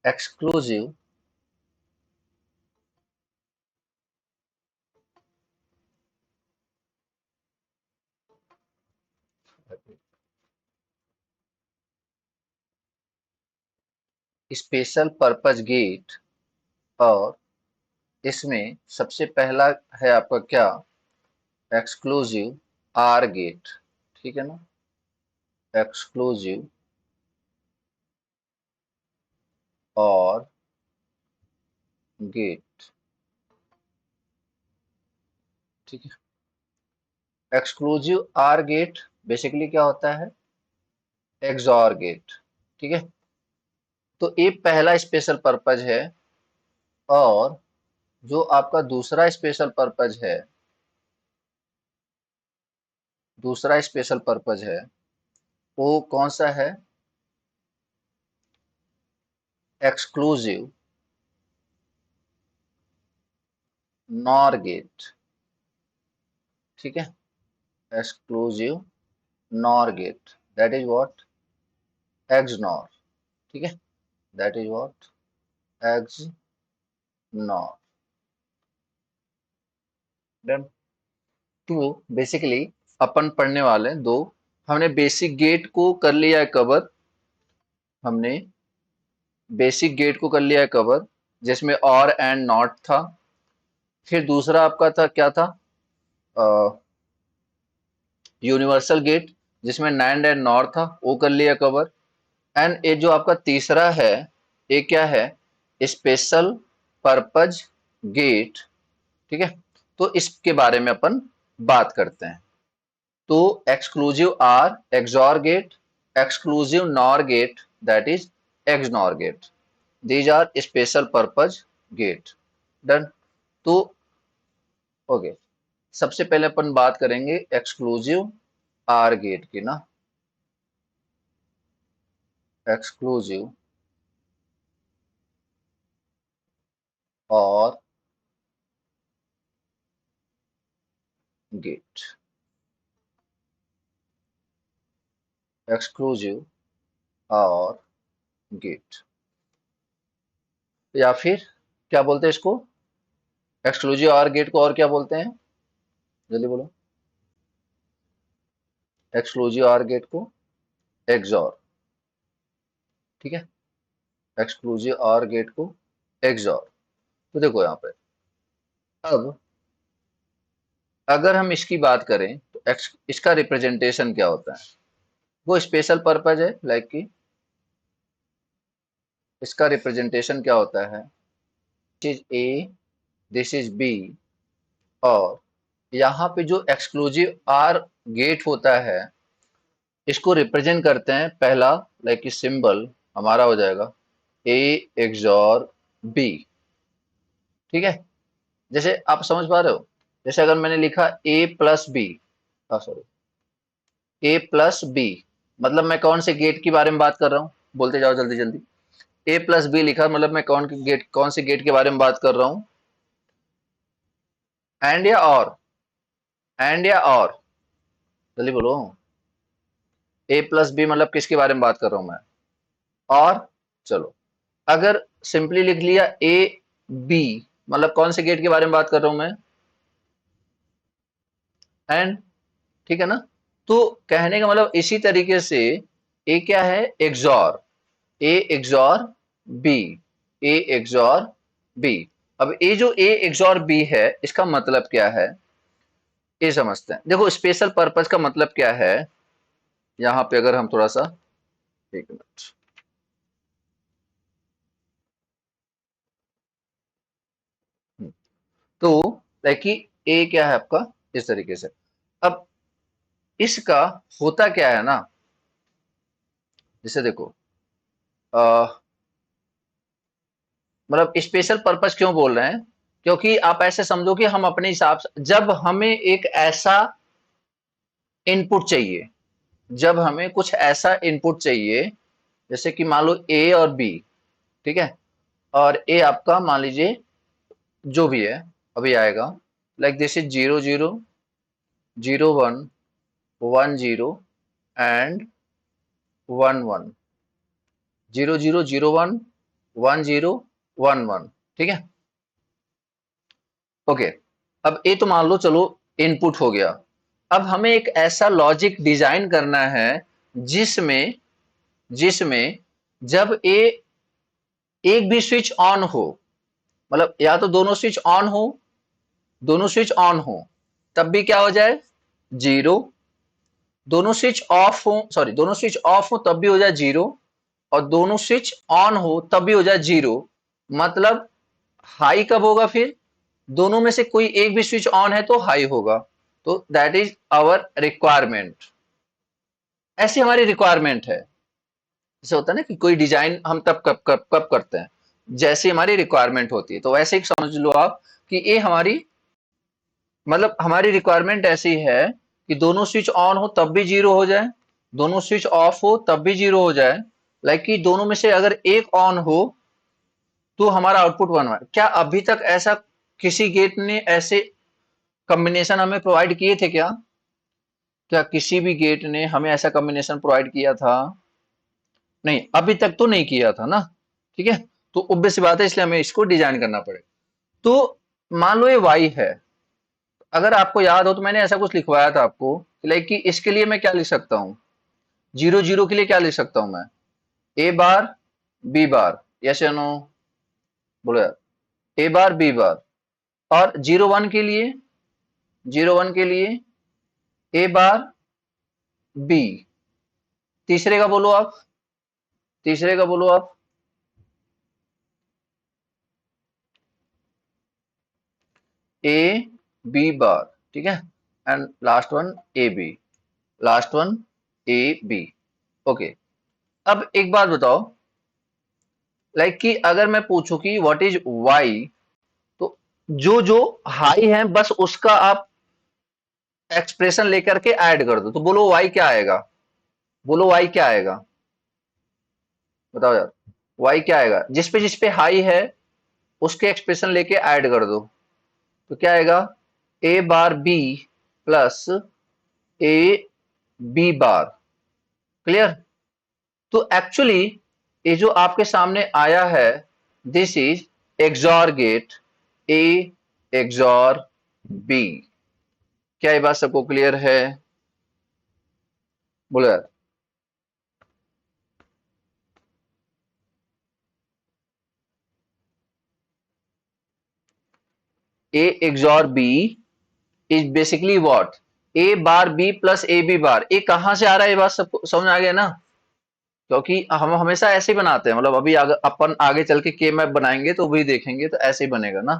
Exclusive special purpose gate, और इसमें सबसे पहला है आपका क्या, एक्सक्लूसिव आर गेट। ठीक है ना, एक्सक्लूसिव और गेट। ठीक है, एक्सक्लूसिव आर गेट बेसिकली क्या होता है, एक्सॉर गेट। ठीक है, तो ये पहला स्पेशल पर्पज है, और जो आपका दूसरा स्पेशल पर्पज है, दूसरा स्पेशल पर्पज है वो कौन सा है, एक्सक्लूसिव नॉर गेट। ठीक है, exclusive NOR gate, that is what, XNOR. ठीक है, that is what, XNOR. Done. तो बेसिकली अपन पढ़ने वाले हैं दो, हमने बेसिक गेट को कर लिया है कवर, हमने बेसिक गेट को कर लिया है कवर, जिसमें और एंड नॉट था। फिर दूसरा आपका था क्या था, यूनिवर्सल गेट, जिसमें नैंड एंड नॉर था, वो कर लिया कवर। एंड ये जो आपका तीसरा है, ये क्या है, स्पेशल पर्पज गेट। ठीक है, तो इसके बारे में अपन बात करते हैं। तो exclusive OR XOR gate, exclusive NOR gate, that is XNOR gate. These are special purpose gate. Done. तो ओके, सबसे पहले अपन बात करेंगे एक्सक्लूसिव आर गेट की ना, एक्सक्लूसिव और गेट, एक्सक्लूसिव और गेट, या फिर क्या बोलते हैं इसको, एक्सक्लूसिव आर गेट को और क्या बोलते हैं, जल्दी बोलो, एक्सक्लूसिव आर गेट को एक्सॉर। ठीक है, एक्सक्लूसिव आर गेट को एक्सॉर। तो देखो यहाँ पे, अब अगर हम इसकी बात करें तो इसका रिप्रेजेंटेशन क्या होता है, वो स्पेशल पर्पज है, लाइक कि इसका रिप्रेजेंटेशन क्या होता है, this is A, this is B, और यहाँ पे जो एक्सक्लूसिव आर गेट होता है, इसको रिप्रेजेंट करते हैं पहला, लाइक कि सिंबल हमारा हो जाएगा ए एक्सॉर बी। ठीक है, जैसे आप समझ पा रहे हो, जैसे अगर मैंने लिखा ए प्लस बी, सॉरी, ए प्लस बी, मतलब मैं कौन से गेट के बारे में बात कर रहा हूँ, बोलते जाओ जल्दी जल्दी। ए प्लस बी लिखा मतलब मैं कौन से गेट के बारे में बात कर रहा हूँ, एंड या और, एंड या और, जल्दी बोलो, ए प्लस बी मतलब किसके बारे में बात कर रहा हूँ मैं, और। चलो, अगर सिंपली लिख लिया ए बी, मतलब कौन से गेट के बारे में बात कर रहा हूं मैं, एंड। ठीक है ना, तो कहने का मतलब इसी तरीके से ए क्या है, XOR, A XOR B, A XOR B. अब ये जो ए एक्सॉर बी है, इसका मतलब क्या है, ये समझते हैं। देखो स्पेशल पर्पज का मतलब क्या है, यहाँ पे अगर हम थोड़ा सा, एक मिनट, तो लाइक कि ए क्या है आपका, इस तरीके से। अब इसका होता क्या है ना, जैसे देखो, मतलब स्पेशल पर्पस क्यों बोल रहे हैं, क्योंकि आप ऐसे समझो कि हम अपने हिसाब से, जब हमें एक ऐसा इनपुट चाहिए, जब हमें कुछ ऐसा इनपुट चाहिए, जैसे कि मान लो ए और बी। ठीक है, और ए आपका मान लीजिए जो भी है अभी आएगा, लाइक दिस इज 00, 01, 10 एंड 11, 0001 1011, ठीक है। ओके, अब ये तो मान लो चलो इनपुट हो गया। अब हमें एक ऐसा लॉजिक डिजाइन करना है जिसमें जिसमें जब ये एक भी स्विच ऑन हो, मतलब या तो दोनों स्विच ऑन हो, दोनों स्विच ऑन हो तब भी क्या हो जाए, जीरो। दोनों स्विच ऑफ हो, सॉरी, दोनों स्विच ऑफ हो तब भी हो जाए जीरो, और दोनों स्विच ऑन हो तब भी हो जाए जीरो। मतलब हाई कब होगा फिर, दोनों में से कोई एक भी स्विच ऑन है तो हाई होगा। तो दैट इज आवर रिक्वायरमेंट, ऐसी हमारी रिक्वायरमेंट है। जैसे होता है ना कि कोई डिजाइन हम तब कब कब कब करते हैं, जैसी हमारी रिक्वायरमेंट होती है। तो वैसे ही समझ लो आप कि ये हमारी, मतलब हमारी रिक्वायरमेंट ऐसी है कि दोनों स्विच ऑन हो तब भी जीरो हो जाए, दोनों स्विच ऑफ हो तब भी जीरो हो जाए। लाइक कि दोनों में से अगर एक ऑन हो तो हमारा आउटपुट वन है। क्या अभी तक ऐसा किसी गेट ने ऐसे कॉम्बिनेशन हमें प्रोवाइड किए थे क्या? क्या किसी भी गेट ने हमें ऐसा कॉम्बिनेशन प्रोवाइड किया था? नहीं, अभी तक तो नहीं किया था ना, ठीक है। तो ऑब्वियस सी बात है, इसलिए हमें इसको डिजाइन करना पड़ेगा। तो मान लो ये वाई है, अगर आपको याद हो तो मैंने ऐसा कुछ लिखवाया था आपको, लाइक कि इसके लिए मैं क्या लिख सकता हूँ, जीरो जीरो के लिए क्या लिख सकता हूँ मैं, ए बार बी बार, यस या नो, बोलो यार, ए बार बी बार। और जीरो वन के लिए, जीरो वन के लिए ए बार बी। तीसरे का बोलो आप, तीसरे का बोलो आप, ए बी बार, ठीक है। And last one A B, last one A B. Okay, अब एक बात बताओ, लाइक कि अगर मैं पूछूं कि व्हाट इज वाई, तो जो जो हाई है बस उसका आप एक्सप्रेशन लेकर के ऐड कर दो। तो बोलो वाई क्या आएगा, बोलो वाई क्या आएगा, बताओ यार, वाई क्या आएगा? जिस पे हाई है उसके एक्सप्रेशन लेके ऐड कर दो, तो क्या आएगा, A bar B plus A B bar. Clear? तो एक्चुअली ये जो आपके सामने आया है, this is XOR gate A XOR B. क्या ये बात सबको क्लियर है? बोलो यार। A XOR B is basically what, A bar B plus A B bar. ये कहां से आ रहा है, ये बात सबको समझ आ गया ना? क्योंकि हम हमेशा ऐसे ही बनाते हैं, मतलब अभी अपन आगे चल के के मैप बनाएंगे तो भी देखेंगे, तो ऐसे ही बनेगा ना।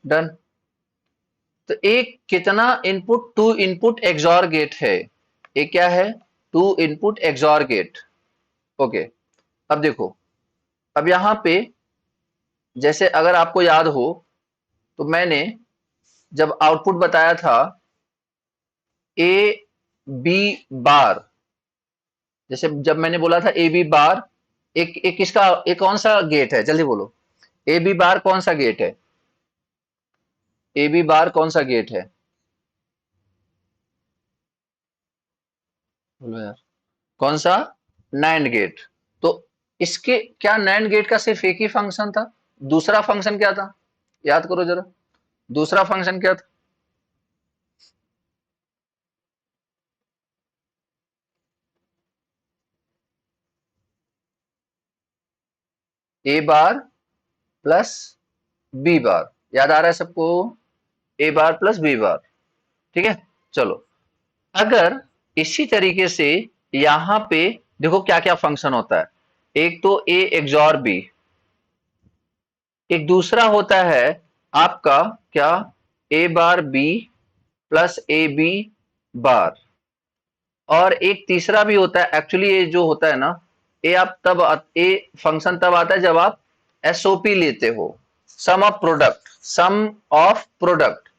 डन। तो एक कितना input, two input XOR gate है, एक क्या है, two input XOR gate. Okay, अब देखो, अब यहां पे जैसे अगर आपको याद हो तो मैंने जब आउटपुट बताया था ए बी बार, जैसे जब मैंने बोला था ए बी बार, एक किसका, एक कौन सा गेट है, जल्दी बोलो, ए बी बार कौन सा गेट है, ए बी बार कौन सा गेट है, बोलो यार, कौन सा, नैंड गेट। तो इसके क्या, नैंड गेट का सिर्फ एक ही फंक्शन था, दूसरा फंक्शन क्या था, याद करो जरा, दूसरा फंक्शन क्या था, ए बार प्लस बी बार। याद आ रहा है सबको, ए बार प्लस बी बार, ठीक है। चलो, अगर इसी तरीके से यहां पे देखो क्या क्या फंक्शन होता है, एक तो ए एक्सॉर बी, एक दूसरा होता है आपका क्या, A bar B plus A B bar, और एक तीसरा भी होता है। एक्चुअली ये जो होता है ना, ये आप तब, ये फंक्शन तब आता है जब आप एसओपी लेते हो, sum of product, sum of product.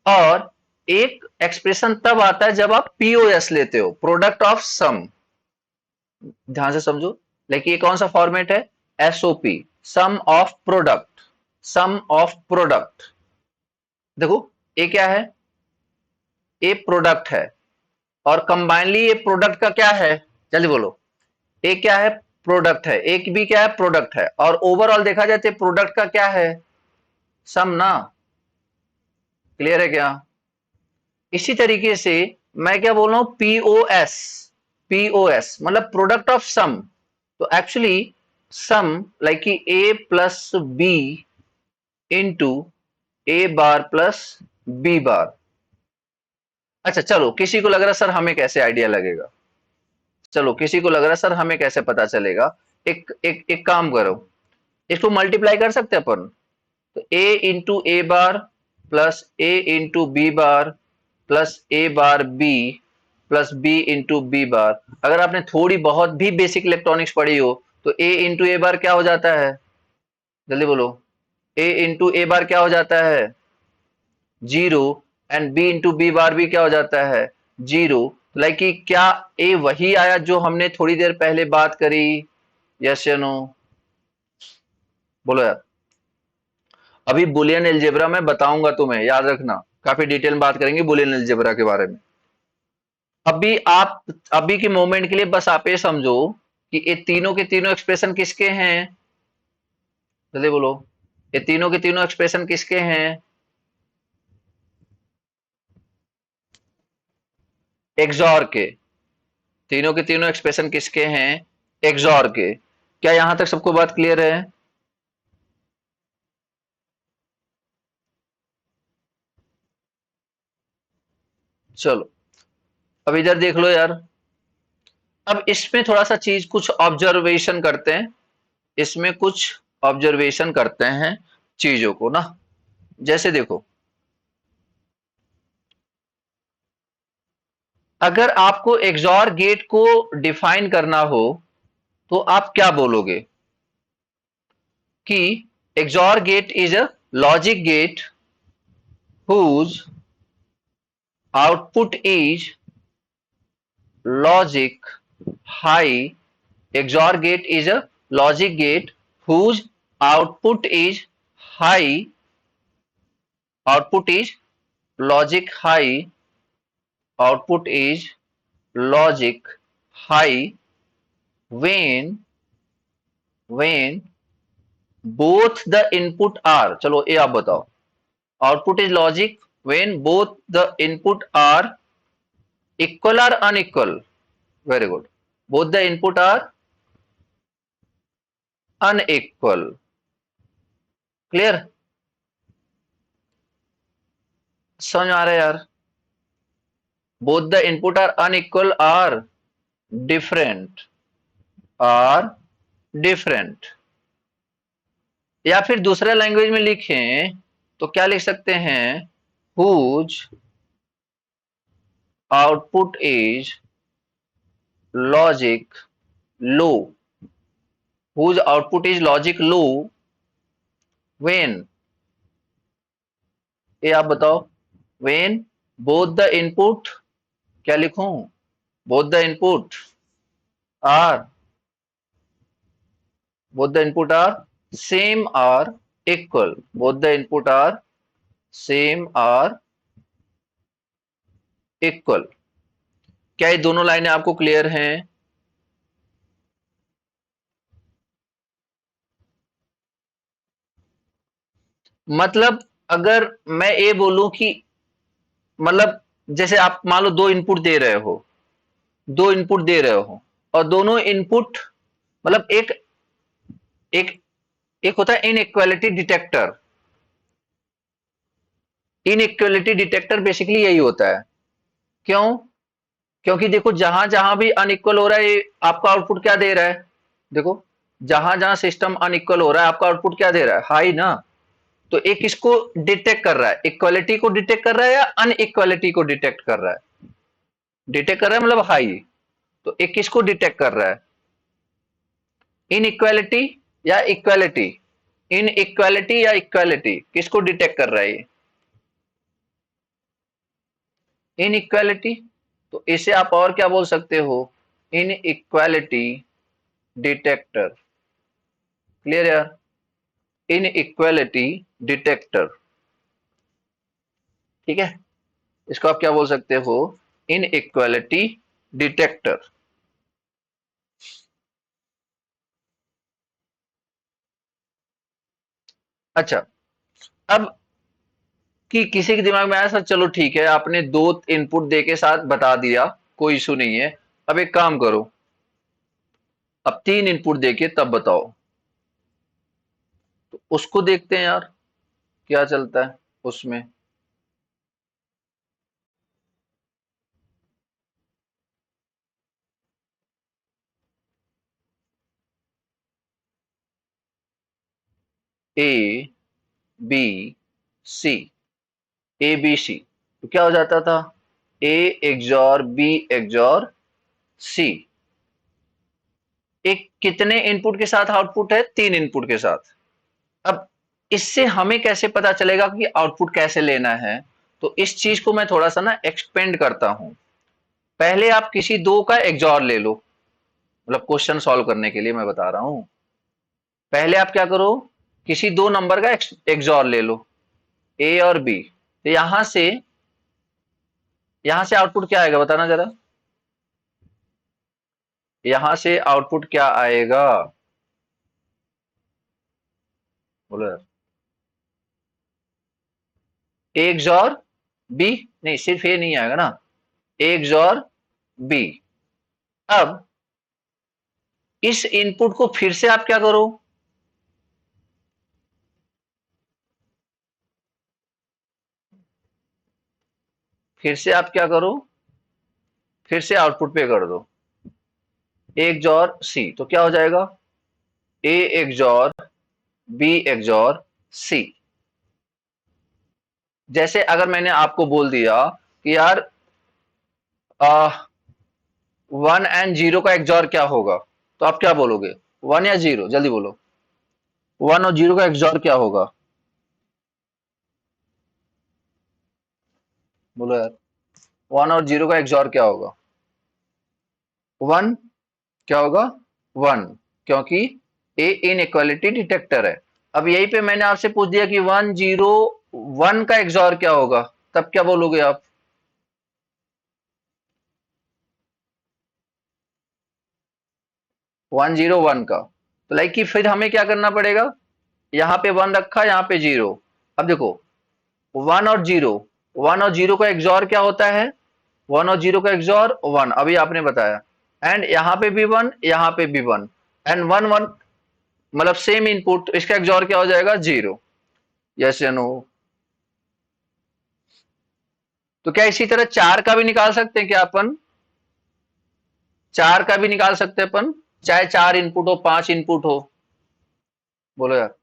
और एक एक्सप्रेशन तब आता है जब आप पीओएस लेते हो, प्रोडक्ट ऑफ सम। ध्यान से समझो, लेकिन ये कौन सा फॉर्मेट है, SOP, sum of product, sum of product. देखो, ये क्या है, ये प्रोडक्ट है, और कंबाइनली ये प्रोडक्ट का क्या है, जल्दी बोलो। ए क्या है? प्रोडक्ट है। एक भी क्या है? प्रोडक्ट है। और ओवरऑल देखा जाए तो प्रोडक्ट का क्या है? सम ना। क्लियर है क्या? इसी तरीके से मैं क्या बोल रहा हूं, पीओएस। पीओएस मतलब प्रोडक्ट ऑफ सम। तो एक्चुअली सम लाइक कि ए plus B into A bar plus B बार। अच्छा चलो, किसी को लग रहा है सर हमें कैसे आइडिया लगेगा? चलो किसी को लग रहा है सर हमें कैसे पता चलेगा? एक काम करो, इसको मल्टीप्लाई कर सकते हैं अपन। तो A into A bar plus A into B bar plus A bar B plus B into B bar. अगर आपने थोड़ी बहुत भी बेसिक इलेक्ट्रॉनिक्स पढ़ी हो तो ए इंटू ए बार क्या हो जाता है? जल्दी बोलो। ए इंटू ए बार क्या हो जाता है? Zero. And B into B bar भी क्या हो जाता है? जीरो। लाइक कि क्या ए वही आया जो हमने थोड़ी देर पहले बात करी? यस या नो? बोलो यार। अभी बुलियन अलजेब्रा में बताऊंगा तुम्हें, याद रखना। काफी डिटेल में बात करेंगे बुलियन अलजेब्रा के बारे में। अभी के मोमेंट के लिए बस आप ये समझो कि ये तीनों के तीनों एक्सप्रेशन किसके हैं? जल्दी बोलो। ये तीनों के तीनों एक्सप्रेशन किसके हैं? एक्सॉर के। तीनों के तीनों एक्सप्रेशन किसके हैं? एक्सॉर के। क्या यहां तक सबको बात क्लियर है? चलो अब इधर देख लो यार। अब इसमें थोड़ा सा चीज कुछ ऑब्जर्वेशन करते हैं। इसमें कुछ ऑब्जर्वेशन करते हैं चीजों को ना। जैसे देखो, अगर आपको एक्सॉर गेट को डिफाइन करना हो तो आप क्या बोलोगे? कि XOR gate is a logic gate whose output is logic high. XOR gate is a logic gate whose output is high. Output is logic high. Output is logic high when both the input are, चलो ये आप बताओ। Output is logic when both the input are equal or unequal? Very good. Both the input are unequal. Clear? समझ में आ रहा है यार? Both the input are unequal or different, or different। या फिर दूसरे लैंग्वेज में लिखें तो क्या लिख सकते हैं? whose output is logic low। whose output is logic low when, ये आप बताओ। when both the input, क्या लिखूं? both the input are, both the input are same or equal। both the input are same or equal। क्या ये दोनों लाइनें आपको क्लियर हैं? मतलब अगर मैं ये बोलूं कि मतलब जैसे आप मान लो दो इनपुट दे रहे हो, दो इनपुट दे रहे हो और दोनों इनपुट मतलब एक एक एक होता है inequality detector. Inequality detector basically यही होता है। क्यों? क्योंकि देखो जहां जहां भी अनइक्वल हो रहा है आपका आउटपुट क्या दे रहा है? देखो, जहां जहां सिस्टम अनइक्वल हो रहा है आपका आउटपुट क्या दे रहा है? हाई ना। तो एक किसको डिटेक्ट कर रहा है? इक्वालिटी को डिटेक्ट कर रहा है या अनइक्वालिटी को डिटेक्ट कर रहा है? डिटेक्ट कर रहा है मतलब हाई। तो एक किसको डिटेक्ट कर रहा है? इनइक्वालिटी या इक्वालिटी? इनइक्वालिटी या इक्वालिटी, किसको डिटेक्ट कर रहा है ये? इनइक्वालिटी। तो इसे आप और क्या बोल सकते हो? Inequality detector. क्लियर यार? Inequality detector. ठीक है, इसको आप क्या बोल सकते हो? Inequality detector. अच्छा, अब कि किसी के दिमाग में आया सर चलो ठीक है आपने दो इनपुट दे के साथ बता दिया, कोई इशू नहीं है। अब एक काम करो, अब तीन इनपुट देके तब बताओ। तो उसको देखते हैं यार, क्या चलता है उसमें। A B C, A B C, तो क्या हो जाता था, ए एक्सॉर बी एक्सॉर सी। एक कितने इनपुट के साथ आउटपुट है, तीन इनपुट के साथ। अब इससे हमें कैसे पता चलेगा कि आउटपुट कैसे लेना है। तो इस चीज को मैं थोड़ा सा ना एक्सपेंड करता हूं। पहले आप किसी दो का एक्सॉर ले लो, मतलब क्वेश्चन सॉल्व करने के लिए मैं बता रहा हूं। पहले आप क्या करो, किसी दो नंबर का एक्सॉर ले लो, ए और बी। तो यहां से आउटपुट क्या आएगा बताना जरा, यहां से आउटपुट क्या आएगा, बोलो यार। ए एक्सॉर बी, नहीं सिर्फ ए नहीं आएगा ना, ए एक्सॉर बी। अब इस इनपुट को फिर से आप क्या करो, फिर से आप क्या करो, फिर से आउटपुट पे कर दो, ए एक्सॉर सी। तो क्या हो जाएगा, ए एक्सॉर बी एक्सॉर सी। जैसे अगर मैंने आपको बोल दिया कि यार वन एंड जीरो का एक्सॉर क्या होगा, तो आप क्या बोलोगे, वन या जीरो, जल्दी बोलो। वन और जीरो का एक्सॉर क्या होगा, बोलो यार। वन और जीरो का एक्सॉर क्या होगा, वन। क्या होगा, वन, क्योंकि ए इनइक्वालिटी डिटेक्टर है। अब यहीं पे मैंने आपसे पूछ दिया कि वन जीरो वन का एक्सॉर क्या होगा, तब क्या बोलोगे आप, वन जीरो वन का। तो लाइक कि फिर हमें क्या करना पड़ेगा, यहाँ पे वन रखा, यहाँ पे जीरो। अब देखो, वन और जीरो, वन और जीरो का एक्सॉर क्या होता है, वन और जीरो का एक्सॉर वन, अभी आपने बताया। एंड यहाँ पे भी वन, यहाँ पे भी वन, एंड वन वन, मतलब सेम इनपुट, इसका एक्सॉर क्या हो जाएगा, जीरो। यस या नो। तो क्या इसी तरह चार का भी निकाल सकते हैं क्या अपन, चार का भी निकाल सकते हैं अपन, चाहे चार इनपुट हो पांच इनपुट हो, बोलो यार।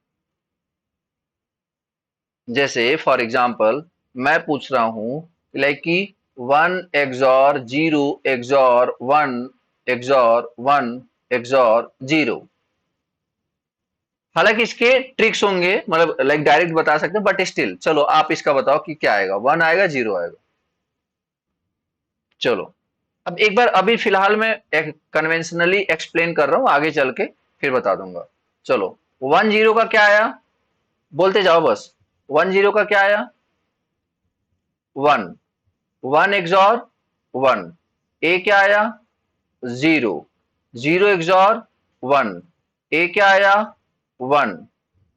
जैसे फॉर एग्जाम्पल मैं पूछ रहा हूं लाइक कि one XOR zero XOR one XOR one XOR zero. हालांकि इसके ट्रिक्स होंगे, मतलब लाइक डायरेक्ट बता सकते हैं, बट स्टिल चलो आप इसका बताओ कि क्या आएगा, वन आएगा जीरो आएगा, चलो। अब एक बार अभी फिलहाल मैं कन्वेंशनली एक्सप्लेन कर रहा हूं, आगे चल के फिर बता दूंगा। चलो, वन जीरो का क्या आया, बोलते जाओ बस। वन जीरो का क्या आया, वन, वन एक्सॉर वन। ए क्या आया, जीरो, जीरो एक्सॉर वन। ए क्या आया, one,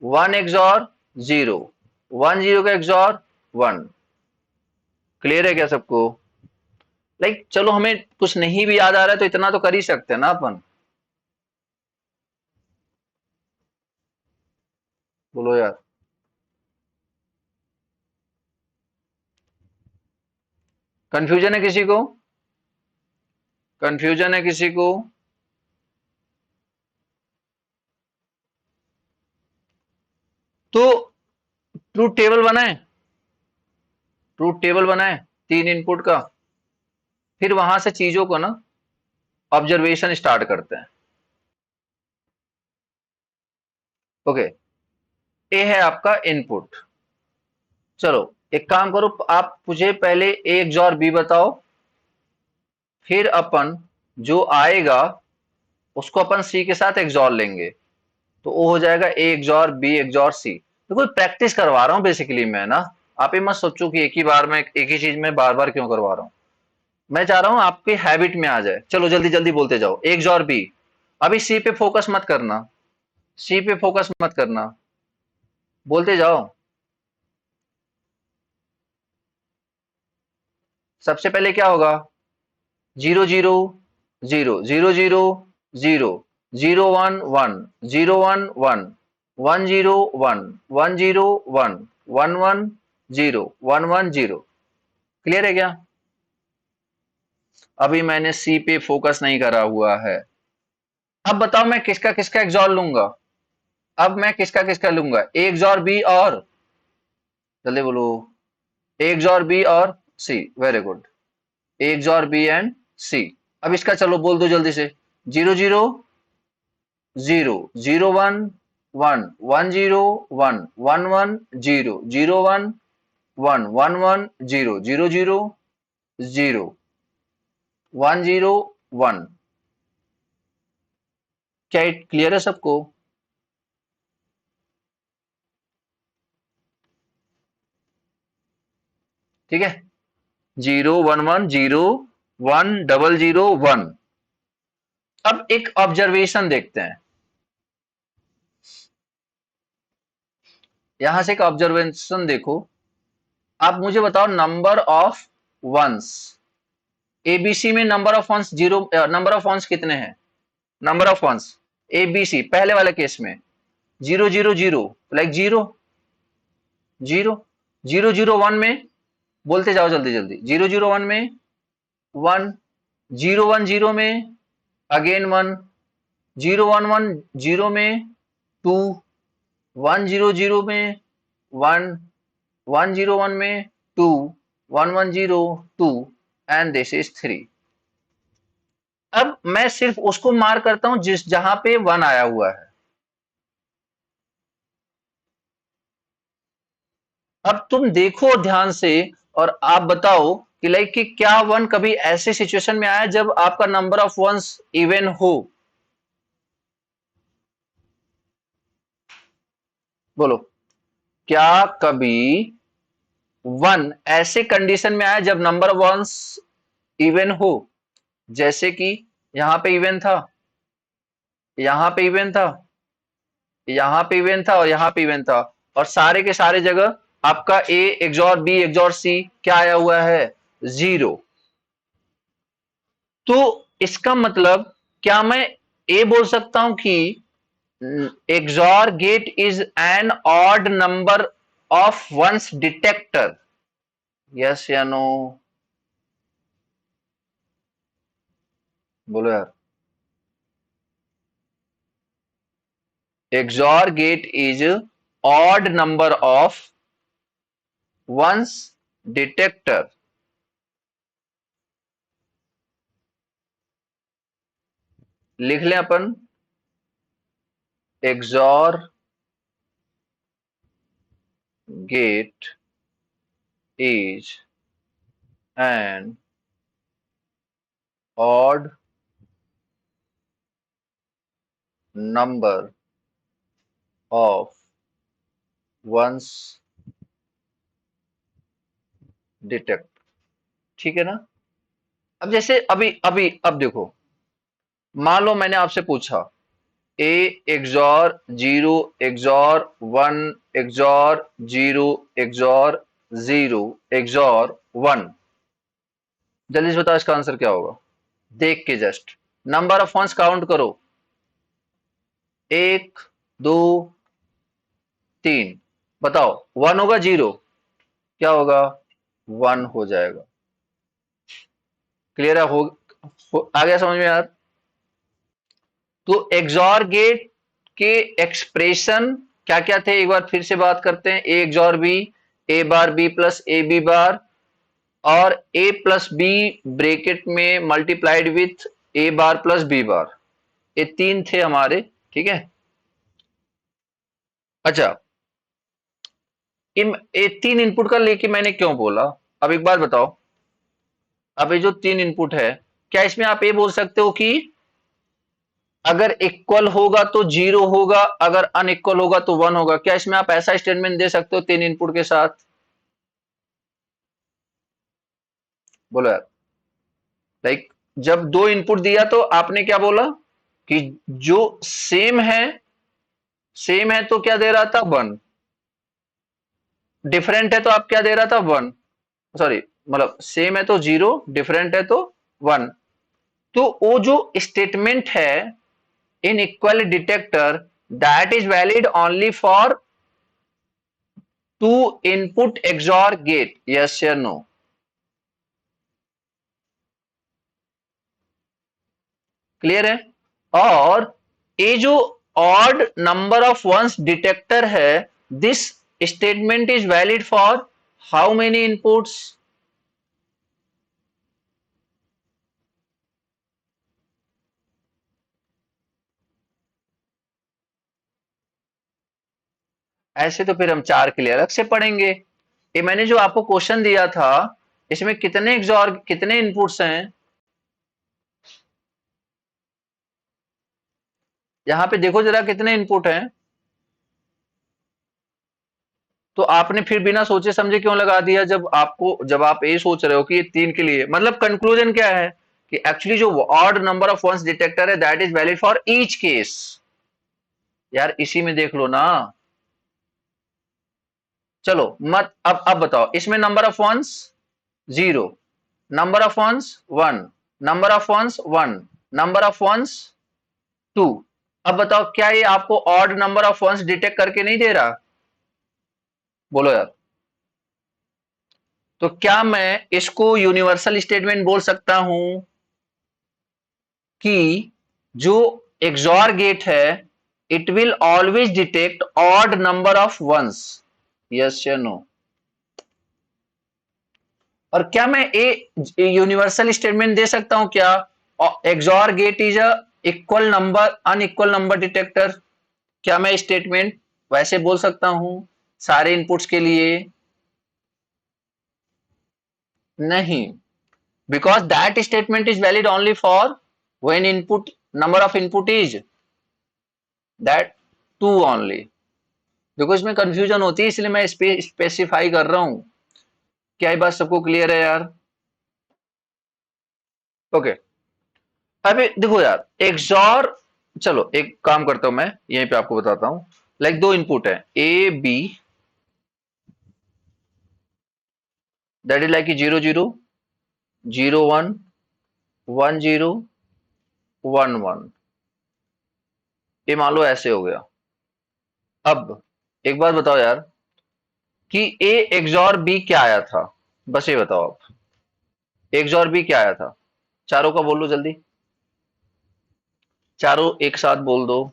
one XOR zero, one zero का एक्सॉर वन। क्लियर है क्या सबको, लाइक चलो हमें कुछ नहीं भी याद आ रहा है तो इतना तो कर ही सकते हैं ना अपन, बोलो यार। कंफ्यूजन है किसी को, कंफ्यूजन है किसी को। तो ट्रूथ टेबल बनाए, ट्रूथ टेबल बनाए तीन इनपुट का, फिर वहां से चीजों को ना ऑब्जर्वेशन स्टार्ट करते हैं। ओके, ए है आपका इनपुट। चलो एक काम करो, आप मुझे पहले ए एक्सॉर बी बताओ, फिर अपन जो आएगा उसको अपन सी के साथ एक्सॉर लेंगे, तो वो हो जाएगा ए एक्सॉर बी एक्सॉर सी। देखो प्रैक्टिस करवा रहा हूँ बेसिकली मैं ना, आप ये मत सोचो कि एक ही बार में एक ही चीज में बार बार क्यों करवा रहा हूँ। मैं चाह रहा हूँ आपकी हैबिट में आ जाए। चलो जल्दी जल्दी बोलते जाओ, ए एक्सॉर बी। अभी सी पे फोकस मत करना, सी पे फोकस मत करना। बोलते जाओ। सबसे पहले क्या होगा? Zero zero zero zero zero zero zero one one zero one one one zero one one zero one one one zero one one zero. Clear है क्या? अभी मैंने सी पे फोकस नहीं करा हुआ है। अब बताओ मैं किसका किसका एक्सॉर लूंगा? अब मैं किसका किसका लूंगा? ए एक्सॉर बी और, जल्दी बोलो, ए एक्सॉर बी और C. Very good. A XOR B and C. अब इसका चलो बोल दो जल्दी से। Zero zero zero zero one one one zero one one one zero zero one one one one zero zero zero zero one zero one. क्या clear है सबको? ठीक है। Zero one one zero one double zero one. अब एक observation देखते हैं। यहां से एक ऑब्जर्वेशन देखो। आप मुझे बताओ नंबर ऑफ वंस। एबीसी में number of ones zero, number of ones कितने हैं? नंबर ऑफ वंस एबीसी पहले वाले केस में zero zero zero, like zero zero zero zero one में, बोलते जाओ जल्दी जल्दी। जीरो जीरो वन में वन, जीरो वन जीरो में again one, zero one one zero में टू, वन जीरो जीरो में वन, वन जीरो वन में two, one one zero two, and this is three. अब मैं सिर्फ उसको मार करता हूं जिस जहां पे वन आया हुआ है। अब तुम देखो ध्यान से और आप बताओ कि लाइक कि क्या वन कभी ऐसे सिचुएशन में आया जब आपका नंबर ऑफ वंस इवन हो? बोलो, क्या कभी वन ऐसे कंडीशन में आया जब नंबर ऑफ वंस इवन हो? जैसे कि यहां पे इवन था, यहां पे इवन था, यहां पे इवन था और यहां पे इवन था, और सारे के सारे जगह आपका ए एक्सॉर बी एक्सॉर सी क्या आया हुआ है? जीरो। तो इसका मतलब क्या मैं ए बोल सकता हूं कि XOR gate is an odd number of ones detector? Yes या नो? बोलो यार। XOR gate is odd number of ones detector. लिख लें अपन, XOR gate is an odd number of ones detect। ठीक है ना? अब जैसे अभी अभी अब देखो, मान लो मैंने आपसे पूछा A XOR zero XOR one XOR zero XOR zero XOR one. जल्दी से बताओ इसका आंसर क्या होगा? देख के just number of ones count करो। एक, दो, तीन। बताओ वन होगा जीरो, क्या होगा? वन हो जाएगा। क्लियर है? आ गया समझ में यार? तो एक्सॉर गेट के एक्सप्रेशन क्या क्या थे एक बार फिर से बात करते हैं। A XOR B, A bar B plus A B bar, और ए प्लस बी ब्रेकेट में multiplied with A bar plus B bar. ये तीन थे हमारे। ठीक है। अच्छा, ये तीन इनपुट का लेके मैंने क्यों बोला? अब एक बात बताओ, अब ये जो तीन इनपुट है, क्या इसमें आप ये बोल सकते हो कि अगर इक्वल होगा तो जीरो होगा, अगर अनइक्वल होगा तो वन होगा? क्या इसमें आप ऐसा स्टेटमेंट दे सकते हो तीन इनपुट के साथ? बोलो यार। लाइक जब दो इनपुट दिया तो आपने क्या बोला कि जो सेम है, सेम है तो क्या दे रहा था? वन। डिफरेंट है तो आप क्या दे रहा था, 1, सॉरी, मतलब सेम है तो 0, डिफरेंट है तो 1। तो वो जो स्टेटमेंट है inequal detector, that is valid only for two input XOR gate, yes या नो? क्लियर है? और ये जो odd number of ones detector है, this statement is valid for how many inputs? ऐसे तो फिर हम 4 के लिए अलग से पढ़ेंगे। ये मैंने जो आपको क्वेश्चन दिया था, इसमें कितने एक्सॉर, कितने इनपुट्स हैं? यहां पे देखो जरा कितने इनपुट हैं। तो आपने फिर बिना सोचे समझे क्यों लगा दिया, जब आप ये सोच रहे हो कि ये 3 के लिए, मतलब कंक्लूजन क्या है कि एक्चुअली जो odd number of ones detector है that is valid for each case. यार इसी में देख लो ना। चलो मत, अब बताओ, इसमें number of ones 0, number of ones 1, number of ones 1, number of ones 2। अब बताओ क्या ये आपको odd number of ones detect करके नहीं दे रहा? बोलो यार। तो क्या मैं इसको यूनिवर्सल स्टेटमेंट बोल सकता हूं कि जो एक्सॉर गेट है it will always detect odd number of ones, yes या नो? और क्या मैं ए यूनिवर्सल स्टेटमेंट दे सकता हूं क्या, XOR gate is a equal number unequal number detector? क्या मैं स्टेटमेंट वैसे बोल सकता हूं सारे इनपुट्स के लिए? नहीं, because that statement is valid only for when input number of input is that 2 only। देखो इसमें कंफ्यूजन होती है इसलिए मैं स्पेसिफाई कर रहा हूं। क्या ये बात सबको क्लियर है यार? ओके। अभी देखो यार एक्सॉर, चलो एक काम करता हूं, मैं यहीं पे आपको बताता हूं। लाइक दो इनपुट है A B, that is like 0 0 0 1 1 0 1 1। ये मान लो ऐसे हो गया। अब एक बात बताओ यार कि ए एक्सॉर बी क्या आया था, बस ये बताओ आप। एक्सॉर बी क्या आया था? चारों का बोल लो जल्दी, चारों एक साथ बोल दो।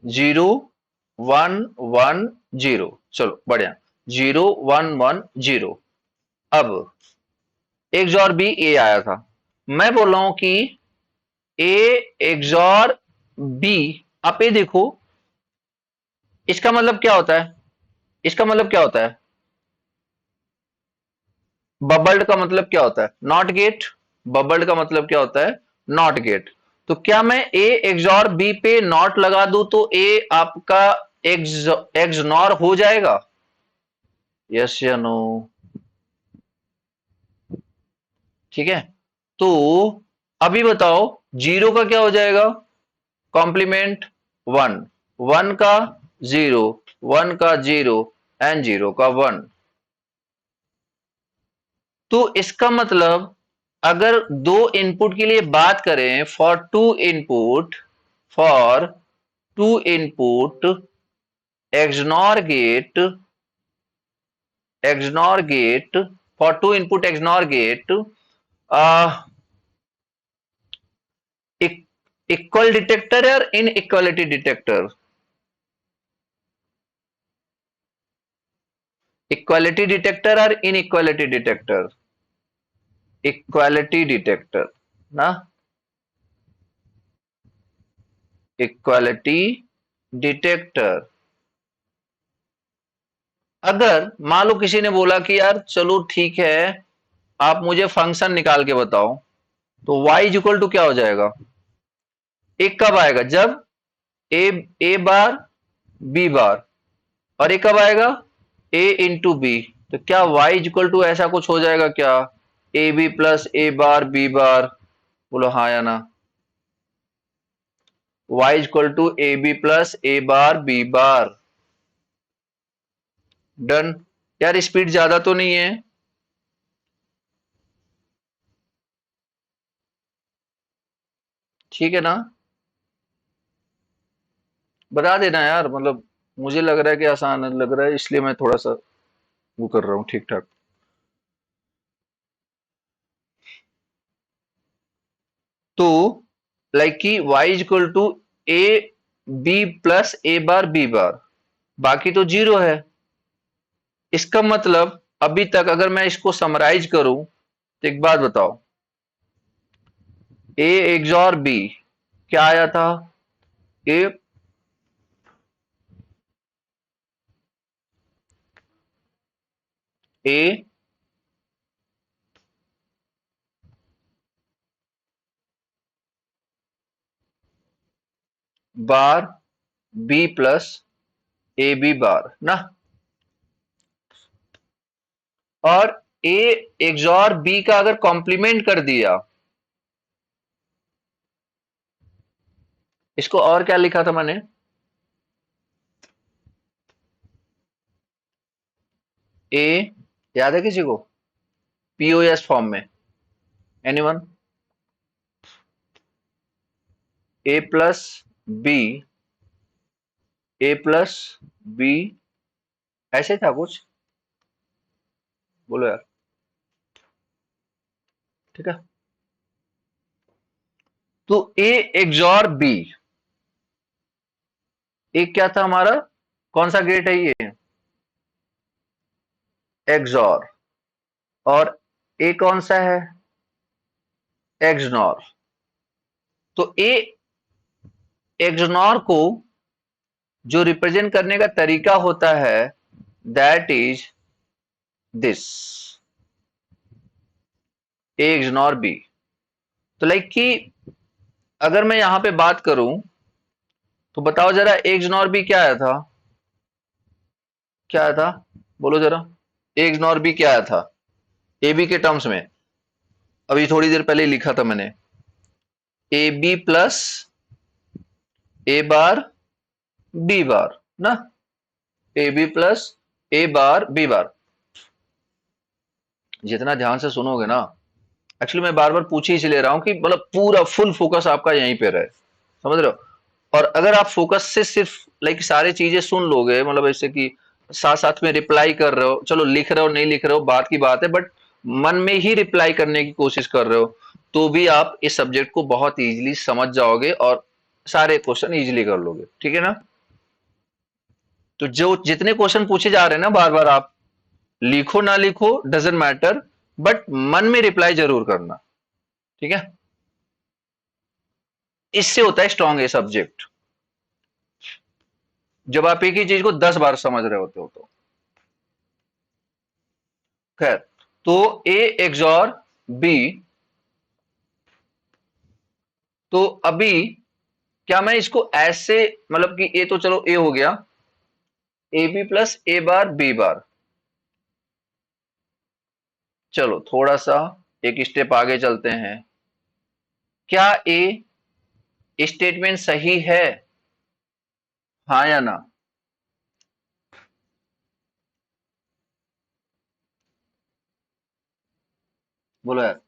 0 1 1 0, चलो बढ़िया। 0 1 1 0। अब एक्सॉर बी ए आया था, मैं बोल रहा हूं कि ए एक्सॉर बी। आप ये देखो, इसका मतलब क्या होता है, इसका मतलब क्या होता है, बबल्ड का मतलब क्या होता है, नॉट गेट। बबल्ड का मतलब क्या होता है, नॉट गेट। तो क्या मैं ए एक्सॉर बी पे नॉट लगा दूं तो ए आपका एक्सनॉर हो जाएगा, यस या नो? ठीक है। तो अभी बताओ, 0 का क्या हो जाएगा, कॉम्प्लीमेंट 1, 1 का 0, 1 का 0 एंड 0 का 1। तो इसका मतलब अगर दो इनपुट के लिए बात करें, for two input XNOR gate for two input XNOR gate, equal detector और inequality detector, equality detector और inequality detector, equality detector ना, इक्वालिटी डिटेक्टर। अगर मान लो किसी ने बोला कि यार चलो ठीक है, आप मुझे फंक्शन निकाल के बताओ, तो y इज इक्वल टू क्या हो जाएगा, एक कब आएगा, जब ए ए बार बी बार, और एक कब आएगा, ए इंटू बी। तो क्या y इज इक्वल टू ऐसा कुछ हो जाएगा क्या, A B plus A bar B bar? बोलो हाँ या ना। y is equal to A B plus A bar B bar. Done. यार स्पीड ज्यादा तो नहीं है? ठीक है ना? बता देना यार, मतलब मुझे लग रहा है कि आसान लग रहा है, इसलिए मैं थोड़ा सा वो कर रहा हूँ ठीक ठाक। तो लाइक कि y equal to A B plus A bar B bar, बाकी तो जीरो है। इसका मतलब अभी तक अगर मैं इसको समराइज करूं तो एक बात बताओ, ए एक्सॉर बी क्या आया था? A A bar B plus A B bar ना, और ए एक्सॉर बी का अगर कॉम्प्लीमेंट कर दिया, इसको और क्या लिखा था मैंने? ए, याद है किसी को? पीओएस फॉर्म में, एनीवन? ए प्लस बी, ए प्लस बी, ऐसे था कुछ, बोलो यार। ठीक है, तो ए एक्सॉर बी, एक क्या था हमारा, कौन सा गेट है ये? एक्सॉर। और ए कौन सा है? एक्सनॉर। तो ए एक्सनॉर को जो रिप्रेजेंट करने का तरीका होता है, that is this, A XNOR B. तो लाइक कि अगर मैं यहां पे बात करूं, तो बताओ जरा ए एक्सनॉर बी क्या आया था? क्या आया था, बोलो जरा। ए एक्सनॉर बी क्या आया था ए बी के टर्म्स में? अभी थोड़ी देर पहले ही लिखा था मैंने, A B plus A bar B bar ना, A B plus A bar B bar. जितना ध्यान से सुनोगे ना, एक्चुअली मैं बार बार पूछ ही इसलिए रहा हूं कि मतलब पूरा फुल फोकस आपका यहीं पे रहे, समझ रहे हो? और अगर आप फोकस से सिर्फ लाइक सारी चीजें सुन लोगे, मतलब ऐसे कि साथ साथ में रिप्लाई कर रहे हो, चलो लिख रहे हो नहीं लिख रहे हो बात की बात है, बट मन में ही रिप्लाई करने की कोशिश कर रहे हो, तो भी आप इस सब्जेक्ट को बहुत इजीली समझ जाओगे और सारे क्वेश्चन इजीली कर लोगे, ठीक है ना? तो जो जितने क्वेश्चन पूछे जा रहे हैं ना बार बार, आप लिखो ना लिखो डजेंट मैटर, बट मन में रिप्लाई जरूर करना, ठीक है? इससे होता है स्ट्रांग ये सब्जेक्ट, जब आप एक ही चीज को 10 बार समझ रहे होते हो तो। खैर, तो ए एक्सॉर बी, तो अभी क्या मैं इसको ऐसे, मतलब कि ए तो चलो ए हो गया, A B plus A bar B bar, चलो थोड़ा सा एक स्टेप आगे चलते हैं। क्या ए स्टेटमेंट सही है, हाँ या ना? बोलो यार,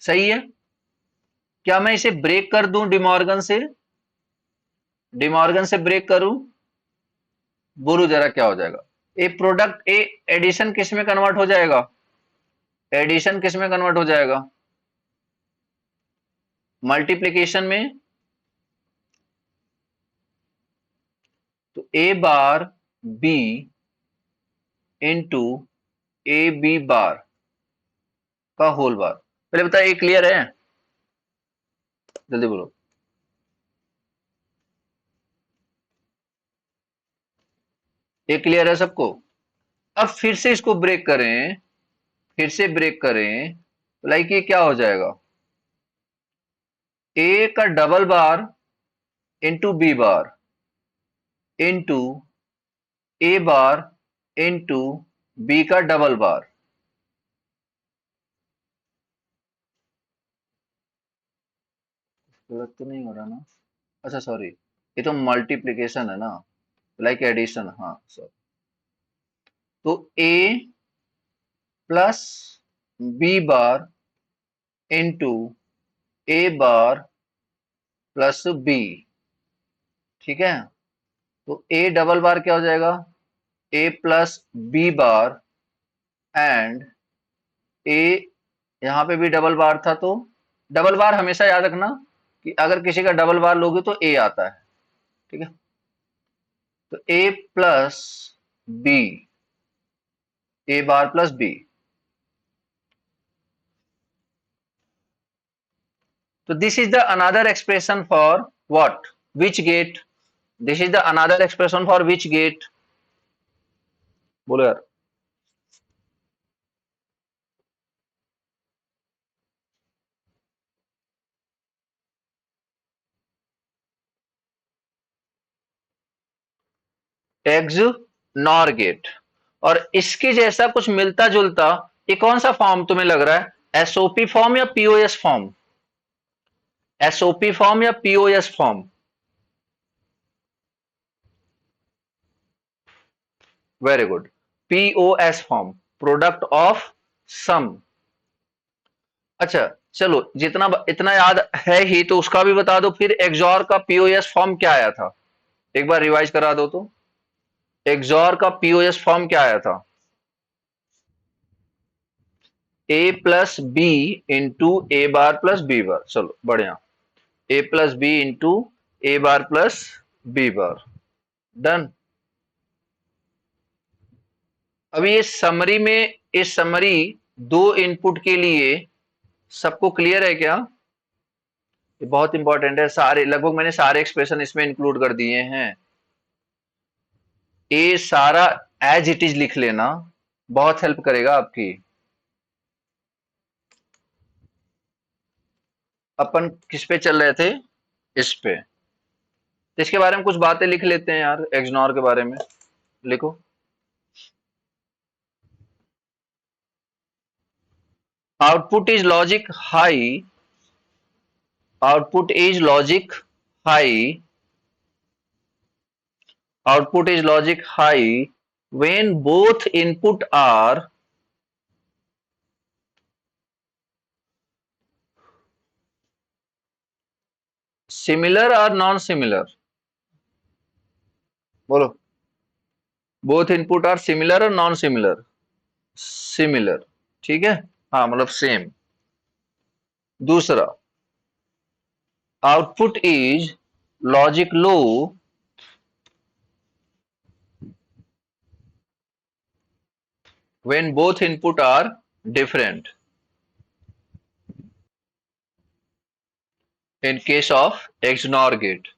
सही है? क्या मैं इसे ब्रेक कर दूं डिमॉर्गन से, डिमॉर्गन से ब्रेक करूं? बोलो जरा क्या हो जाएगा? ए प्रोडक्ट, ए एडिशन किस में कन्वर्ट हो जाएगा? एडिशन किस में कन्वर्ट हो जाएगा? मल्टीप्लिकेशन में। तो A bar B into A B bar का होल बार। पहले बताओ, ये क्लियर है? जल्दी बोलो। ये क्लियर है सबको? अब फिर से इसको ब्रेक करें, फिर से ब्रेक करें, तो लाइक ये क्या हो जाएगा? ए का double bar into B bar into A bar into B का डबल बार। गलत तो नहीं हो रहा ना? अच्छा सॉरी, ये तो मल्टीप्लिकेशन है ना, लाइक एडिशन, हाँ सॉरी। तो A plus B bar into A bar plus B. ठीक है, तो ए डबल बार क्या हो जाएगा, ए प्लस बी बार एंड ए, यहां पे भी डबल बार था, तो डबल बार हमेशा याद रखना कि अगर किसी का डबल बार लोगे तो ए आता है। ठीक है, तो A plus B, A bar plus B. तो this is the another expression for what, which gate, this is the another expression for which gate, बोलो यार। XNOR gate. और इसके जैसा कुछ मिलता जुलता ये कौन सा फॉर्म तुम्हें लग रहा है, एसओपी फॉर्म या पीओएस फॉर्म, एसओपी फॉर्म या POS form? Very good, POS form, product of sum. अच्छा, चलो जितना इतना याद है ही तो उसका भी बता दो, फिर एक्सॉर का पीओएस फॉर्म क्या आया था, एक बार रिवाइज करा दो तो। एक्सॉर का पीओएस फॉर्म क्या आया था, ए plus B into A bar plus B bar. चलो बढ़िया, ए plus B into A bar plus B bar, done. अभी ये समरी में, इस समरी दो इनपुट के लिए सबको क्लियर है क्या? ये बहुत इंपॉर्टेंट है, सारे लगभग मैंने सारे एक्सप्रेशन इसमें इंक्लूड कर दिए हैं। ये सारा एज इट इज लिख लेना, बहुत हेल्प करेगा आपकी। अपन किस पे चल रहे थे, इस पे, तो इसके बारे में कुछ बातें लिख लेते हैं यार, एक्सनॉर के बारे में लिखो। Output is logic high, output is logic high, output is logic high when both input are similar or non-similar, बोलो। both input are similar or non-similar, similar, ठीक है, हाँ मतलब सेम। दूसरा, output is logic low when both input are different, in case of XNOR gate।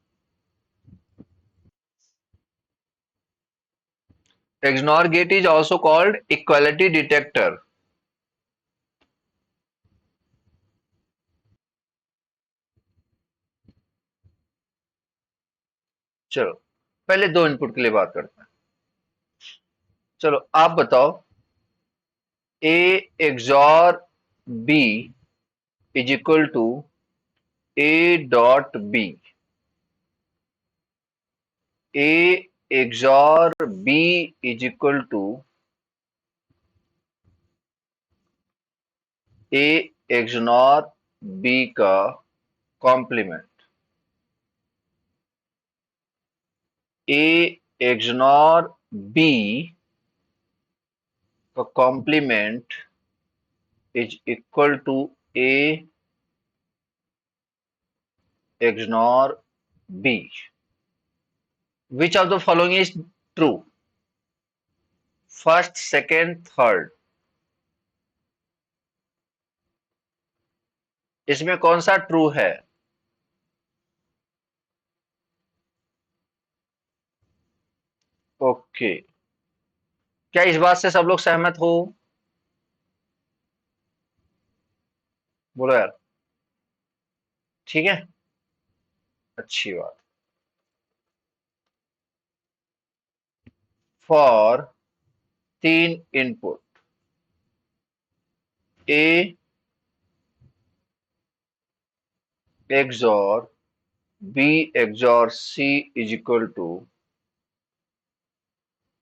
XNOR gate is also called equality detector। चलो पहले दो input के लिए बात करते हैं। चलो आप बताओ, A XOR B is equal to A dot B, A XOR B is equal to A XOR B का कॉम्प्लीमेंट, A XOR B का complement is equal to A XOR B। Which of the following is true, first second third, इसमें कौन सा true है? Okay, क्या इस बात से सब लोग सहमत हो, बोलो यार। ठीक है, अच्छी बात। फॉर तीन input A XOR B XOR C is equal to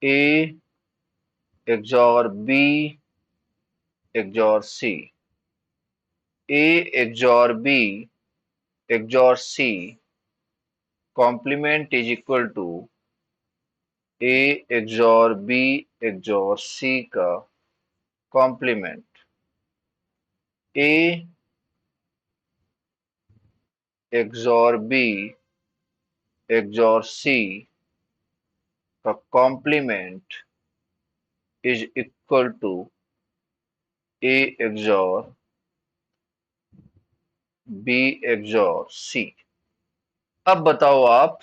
A XOR B XOR C, A XOR B XOR C complement is equal to A XOR B XOR C का complement, A XOR B XOR C का complement is equal to A XOR B XOR C। अब बताओ आप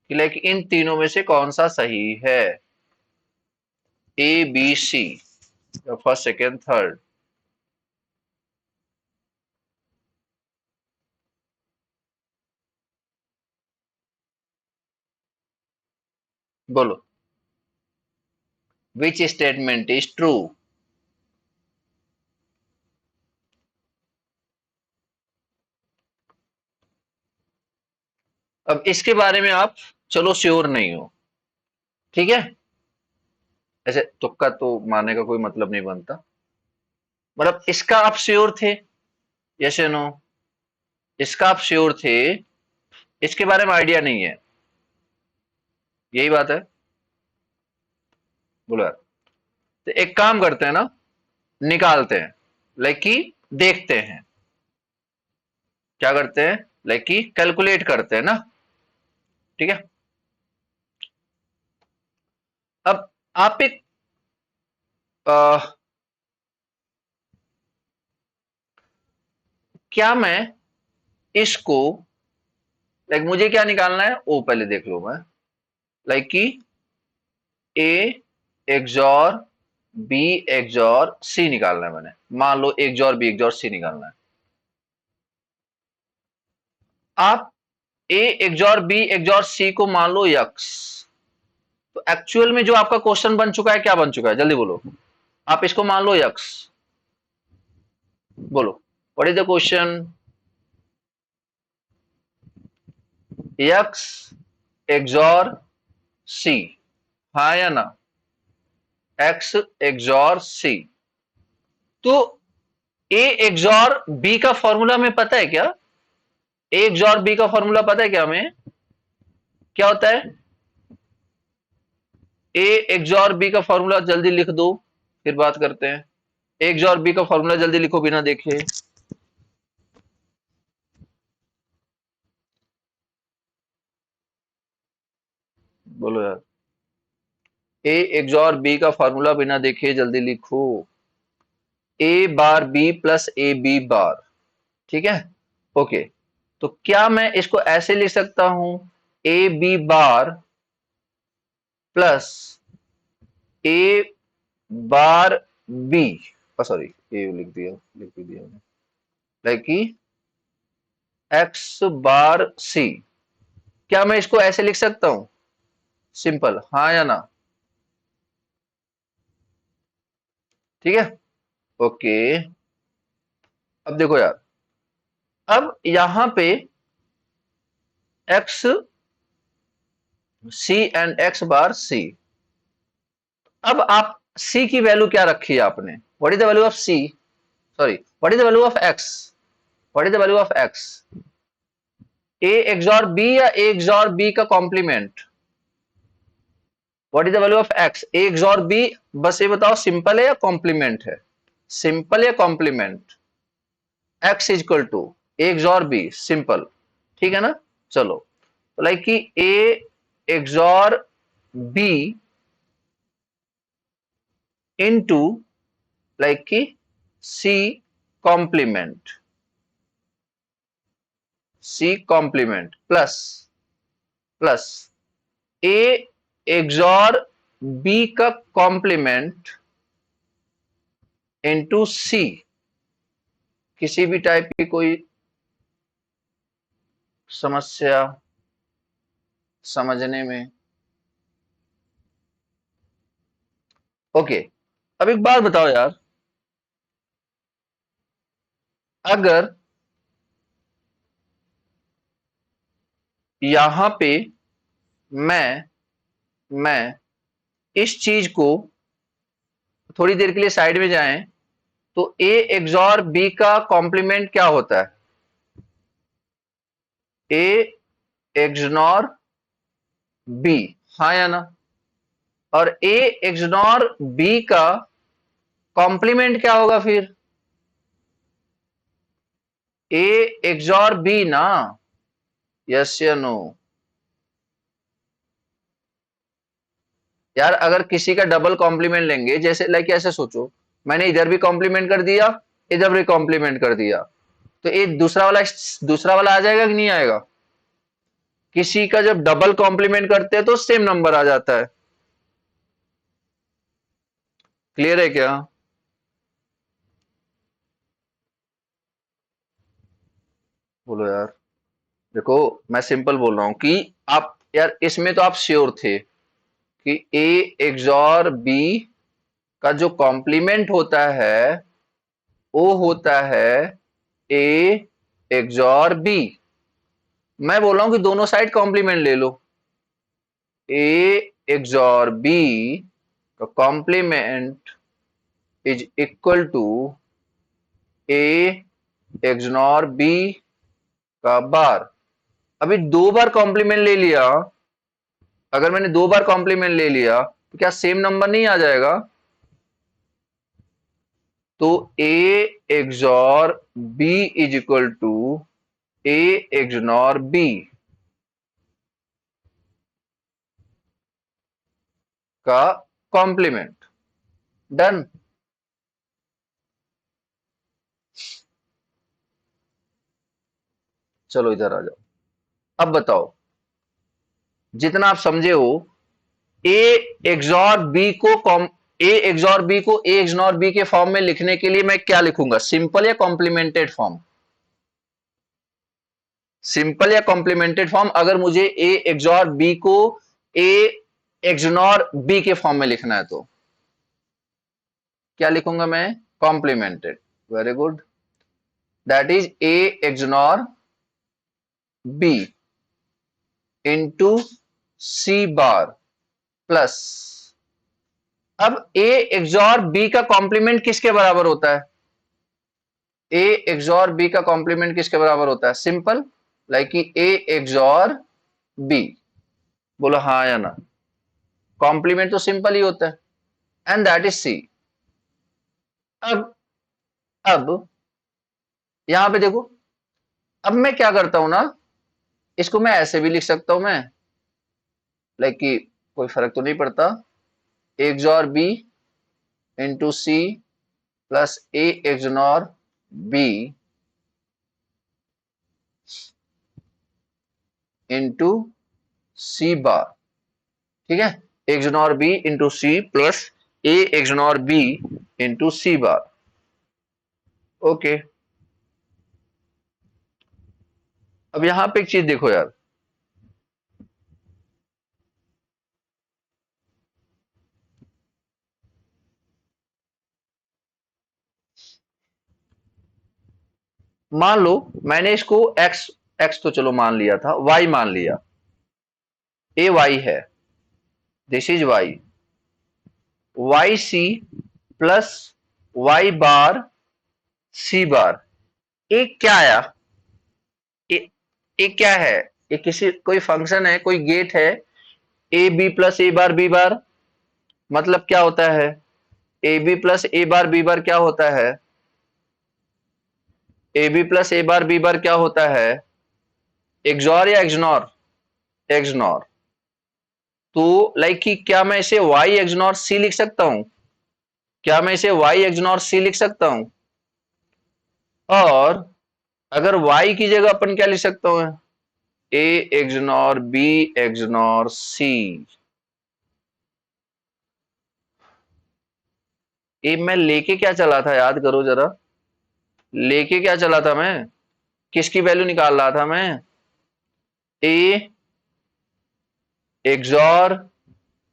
कि like in तीनों में से कौन सा सही है, A B C, first second third. बोलो, विच स्टेटमेंट इज ट्रू? अब इसके बारे में आप चलो श्योर नहीं हो, ठीक है, ऐसे तुक्का तो मारने का कोई मतलब नहीं बनता, मतलब इसका आप श्योर थे, यस या नो? इसका आप श्योर थे, इसके बारे में आइडिया नहीं है, यही बात है। बोलो यार, तो एक काम करते हैं ना, निकालते हैं, लाइक कि देखते हैं क्या करते हैं, लाइक कि कैलकुलेट करते हैं ना, ठीक है। अब आप एक क्या मैं इसको, लाइक मुझे क्या निकालना है, ओ पहले देख लो मैं, लाइक कि ए एक्सॉर बी एक्सॉर सी निकालना है, मैंने मान लो एक्सॉर बी एक्सॉर सी निकालना है। आप ए एक्सॉर बी एक्सॉर सी को मान लो यक्स, तो एक्चुअल में जो आपका क्वेश्चन बन चुका है, क्या बन चुका है, जल्दी बोलो। आप इसको मान लो यक्स, बोलो what is the question, X XOR C, हाँ या ना, एक्स एक्सॉर सी। तो ए एक्सॉर बी का फॉर्मूला में पता है क्या, ए एक्सॉर बी का फॉर्मूला पता है क्या हमें, क्या होता है, ए एक्सॉर बी का फॉर्मूला जल्दी लिख दो, फिर बात करते हैं। ए एक्सॉर बी का फॉर्मूला जल्दी लिखो बिना देखे। बोलो यार, ए एक्सॉर बी का फॉर्मूला बिना देखे जल्दी लिखो। A bar B plus A B bar, ठीक है, ओके। तो क्या मैं इसको ऐसे लिख सकता हूं, A B bar plus A bar B, sorry A लिख दिया लाइक कि एक्स बार सी, क्या मैं इसको ऐसे लिख सकता हूं, सिंपल, हाँ या ना, ठीक है, ओके। अब देखो यार, अब यहां पे X C and X bar C, अब आप सी की वैल्यू क्या रखी है आपने, what is the value of C, sorry what is the value of X, what is the value of X, A XOR B या ए एक्सॉर बी का complement, what is the value of X, A XOR B, बस ये बताओ simple है या complement है, simple या complement, X is equal to A XOR B, simple, ठीक है ना। चलो, तो लाइक कि A XOR B into like कि C complement, C complement plus plus A XOR B का कॉम्प्लीमेंट इनटू सी, किसी भी टाइप की कोई समस्या समझने में, ओके। अब एक बात बताओ यार, अगर यहां पे मैं इस चीज को थोड़ी देर के लिए साइड में जाएं, तो ए एक्सॉर बी का कॉम्प्लीमेंट क्या होता है? ए एक्सनॉर बी, हाँ या ना? और ए एक्सनॉर बी का कॉम्प्लीमेंट क्या होगा फिर? ए एक्सॉर बी ना? यस या नो? यार अगर किसी का डबल कॉम्प्लीमेंट लेंगे, जैसे लाइक ऐसे सोचो, मैंने इधर भी कॉम्प्लीमेंट कर दिया, इधर भी कॉम्प्लीमेंट कर दिया, तो ये दूसरा वाला आ जाएगा कि नहीं आएगा? किसी का जब डबल कॉम्प्लीमेंट करते हैं तो सेम नंबर आ जाता है। क्लियर है क्या? बोलो यार। देखो, मैं सिंपल बोल रहा हूं कि आप यार इसमें तो आप श्योर थे कि ए एक्सॉर बी का जो कॉम्प्लीमेंट होता है वो होता है ए एक्सॉर बी। मैं बोल रहा हूं कि दोनों साइड कॉम्प्लीमेंट ले लो। ए एक्सॉर बी का complement is equal to A XNOR B का बार। अभी दो बार कॉम्प्लीमेंट ले लिया, अगर मैंने दो बार कॉम्प्लीमेंट ले लिया तो क्या सेम नंबर नहीं आ जाएगा? तो A XOR B is equal to A XNOR B का कॉम्प्लीमेंट। डन। चलो इधर आ जाओ। अब बताओ, जितना आप समझे हो, ए एक्सॉर बी को ए एक्सॉर बी को ए एक्सनॉर बी के फॉर्म में लिखने के लिए मैं क्या लिखूंगा? सिंपल या कॉम्प्लीमेंटेड फॉर्म? सिंपल या कॉम्प्लीमेंटेड फॉर्म? अगर मुझे ए एक्सॉर बी को ए एक्सनॉर बी के फॉर्म में लिखना है तो क्या लिखूंगा मैं? Complemented. Very good. That is A XNOR B into C bar plus. अब ए एक्सॉर बी का कॉम्प्लीमेंट किसके बराबर होता है? ए एक्सॉर बी का कॉम्प्लीमेंट किसके बराबर होता है? सिंपल, लाइक कि ए एक्सॉर बी। बोलो हाँ या ना? कॉम्प्लीमेंट तो सिंपल ही होता है, एंड दैट इज सी। अब अब यहां पे देखो, अब मैं क्या करता हूं ना, इसको मैं ऐसे भी लिख सकता हूं मैं, लाइक कि कोई फर्क तो नहीं पड़ता, XOR B into C plus A XNOR B into C bar. ठीक है, XNOR B into C plus A XNOR B into C bar. Okay. अब यहां पे एक चीज देखो यार, मान लो मैंने इसको एक्स, एक्स तो चलो मान लिया था, वाई मान लिया, ए वाई है, this is Y, Y C plus Y bar C bar. एक क्या आया? ए, एक क्या है? ये किसी कोई फंक्शन है, कोई गेट है, A B plus A bar B bar. मतलब क्या होता है? A B plus A bar B bar क्या होता है? A B plus A bar B bar क्या होता है? एक्सॉर या एक्सनॉर? एक्सनॉर। तो लाइक कि क्या मैं इसे वाई एक्सनॉर सी लिख सकता हूं? क्या मैं इसे वाई एक्सनॉर सी लिख सकता हूं? और अगर y की जगह अपन क्या लिख सकता हूं? ए एक्सनॉर बी एक्सनॉर सी। ए मैं लेके क्या चला था, याद करो जरा। लेके क्या चला था मैं? किसकी वैल्यू निकाल रहा था मैं? ए एक्सॉर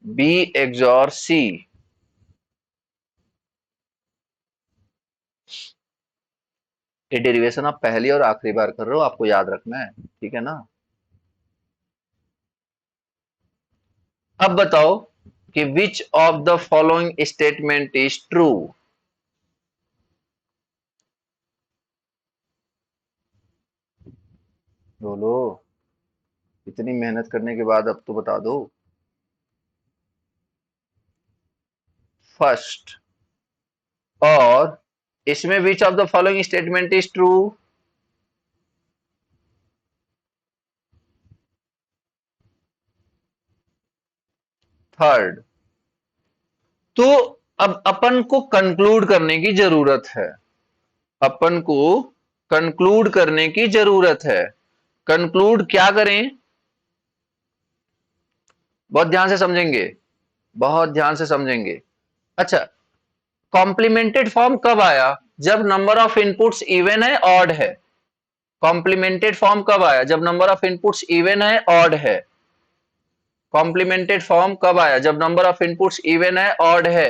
बी एक्सॉर सी। ये डेरिवेशन आप पहली और आखिरी बार कर रहे हो, आपको याद रखना है, ठीक है ना? अब बताओ, कि विच of the following statement is true. बोलो, इतनी मेहनत करने के बाद अब तो बता दो। फर्स्ट, और इसमें विच of the following statement is true. Third. तो अब अपन को कंक्लूड करने की जरूरत है। अपन को कंक्लूड करने की जरूरत है। कंक्लूड क्या करें? बहुत ध्यान से समझेंगे, बहुत ध्यान से समझेंगे। अच्छा, कॉम्प्लीमेंटेड फॉर्म कब आया? जब नंबर ऑफ इनपुट्स इवन है, ऑड है। कॉम्प्लीमेंटेड फॉर्म कब आया? जब नंबर ऑफ इनपुट्स इवन है, ऑड है। कॉम्प्लीमेंटेड फॉर्म कब आया? जब नंबर ऑफ इनपुट्स इवन है, ऑड है।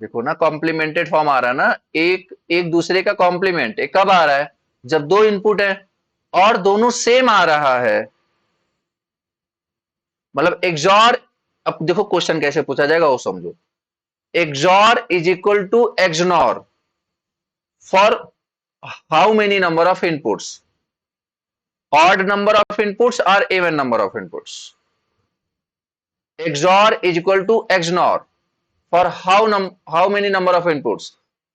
देखो ना, कॉम्प्लीमेंटेड फॉर्म आ रहा है ना, एक एक दूसरे का कॉम्प्लीमेंट। एक कब आ रहा है? जब दो इनपुट है और दोनों सेम आ रहा है। मतलब एक्सॉर। अब देखो क्वेश्चन कैसे पूछा जाएगा वो समझो। XOR is equal to XNOR for how many number of inputs? odd number of inputs or even number of inputs? XOR is equal to XNOR for how many number of inputs?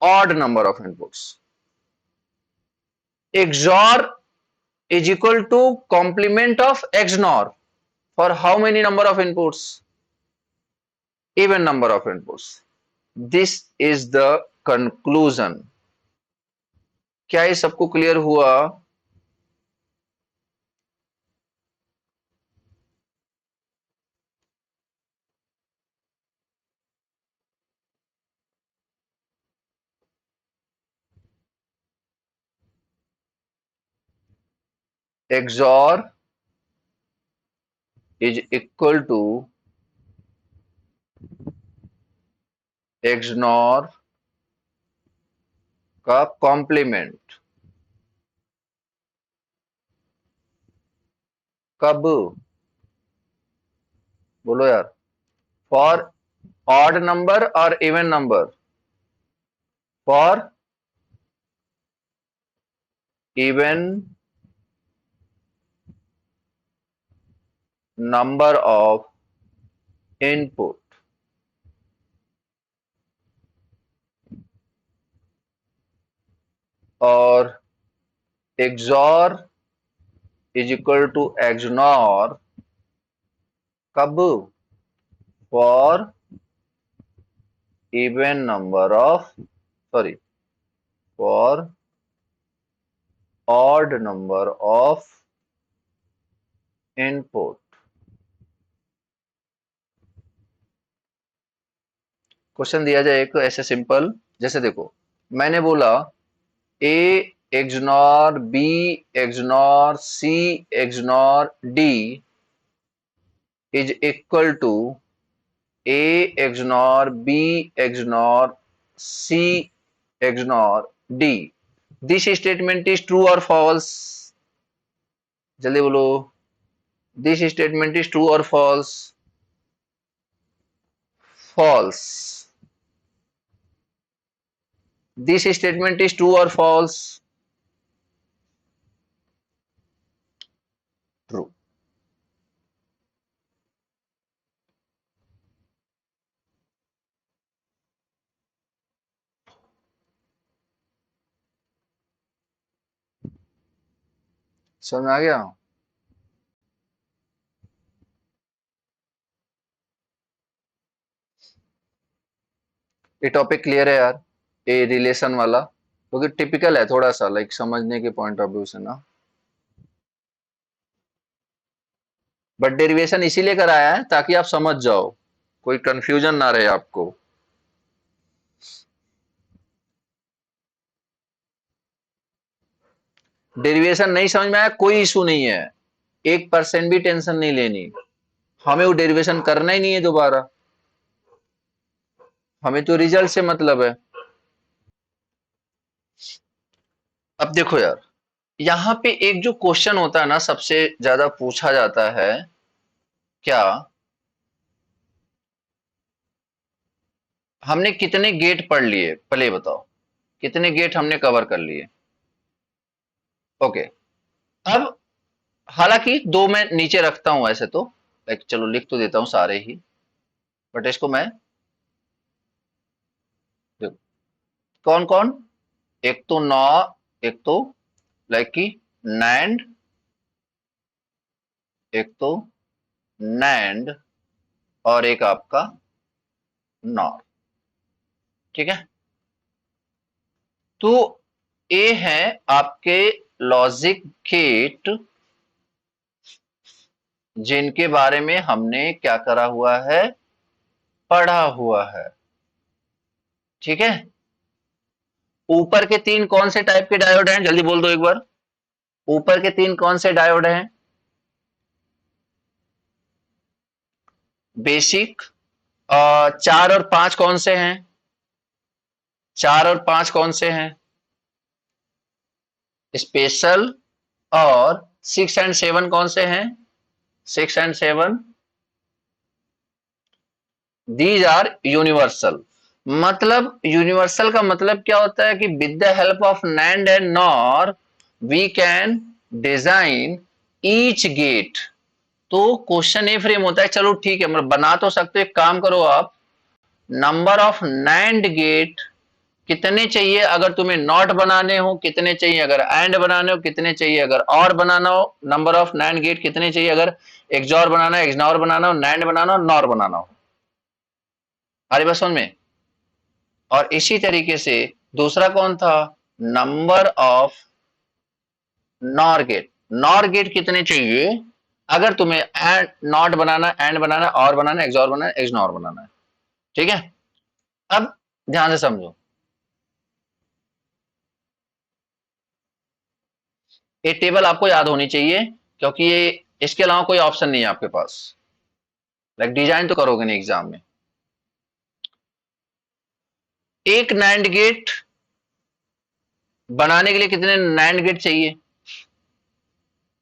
Odd number of inputs. XOR is equal to complement of XNOR for how many number of inputs? Even number of inputs. This is the conclusion. क्या ये सबको clear हुआ? XOR is equal to XNOR का complement. कब? बोलो यार। For odd number और even number? For even number of input. और XOR is equal to XNOR कब? For even number of, sorry, for odd number of input. Question दिया जाए एक ऐसे सिंपल, जैसे देखो मैंने बोला A XNOR B XNOR C XNOR D is equal to A XNOR B XNOR C XNOR D. This statement is true और false? जल्दी बोलो, दिस स्टेटमेंट इज ट्रू और false? False. This statement is true और false? True. समझ में आ गया? ये topic clear है यार, ये रिलेशन वाला? क्योंकि टिपिकल है थोड़ा सा, लाइक समझने के पॉइंट ऑफ व्यू से ना। बट डेरिवेशन इसीलिए कराया है ताकि आप समझ जाओ, कोई कंफ्यूजन ना रहे आपको। डेरिवेशन नहीं समझ में आया, कोई इशू नहीं है, 1% भी टेंशन नहीं लेनी। हमें वो डेरिवेशन करना ही नहीं है दोबारा, हमें तो रिजल्ट से मतलब है। अब देखो यार, यहां पे एक जो क्वेश्चन होता है ना, सबसे ज्यादा पूछा जाता है, क्या हमने कितने गेट पढ़ लिए, पहले ये बताओ, कितने गेट हमने कवर कर लिए। ओके। अब हालांकि दो मैं नीचे रखता हूं ऐसे तो, लाइक चलो लिख तो देता हूं सारे ही, बट इसको मैं, कौन कौन, एक तो नौ, एक तो लाइक की नैंड, एक तो नैंड, और एक आपका नॉर। ठीक है। तो ये है आपके लॉजिक गेट, जिनके बारे में हमने क्या करा हुआ है, पढ़ा हुआ है। ठीक है। ऊपर के तीन कौन से टाइप के डायोड हैं, जल्दी बोल दो एक बार। ऊपर के तीन कौन से डायोड हैं? बेसिक। 4 और 5 कौन से हैं? 4 और 5 कौन से हैं? स्पेशल। और 6 एंड 7 कौन से हैं? 6 एंड 7 दीज आर यूनिवर्सल। मतलब यूनिवर्सल का मतलब क्या होता है कि with the help of NAND and NOR we can design each gate. तो क्वेश्चन ए फ्रेम होता है, चलो ठीक है, मतलब बना तो सकते हो, एक काम करो आप, नंबर ऑफ नैंड गेट कितने चाहिए अगर तुम्हें नॉट बनाने हो, कितने चाहिए अगर एंड बनाने हो, कितने चाहिए अगर और बनाना हो, नंबर ऑफ नैंड गेट कितने चाहिए अगर एक्सॉर बनाना है, एक्सनॉर बनाना हो, नैंड बनाना हो, नॉर बनाना हो। हमारी बात समझ में। और इसी तरीके से दूसरा कौन था, number of NOR gate. NOR gate कितने चाहिए अगर तुम्हें एंड नॉट बनाना, एंड बनाना, और बनाना, एक्सॉर बनाना, एक्सनॉर बनाना है। ठीक है। अब ध्यान से समझो, ये टेबल आपको याद होनी चाहिए, क्योंकि ये, इसके अलावा कोई ऑप्शन नहीं है आपके पास। लाइक डिजाइन तो करोगे नहीं एग्जाम में। एक नैंड गेट बनाने के लिए कितने नैंड गेट चाहिए?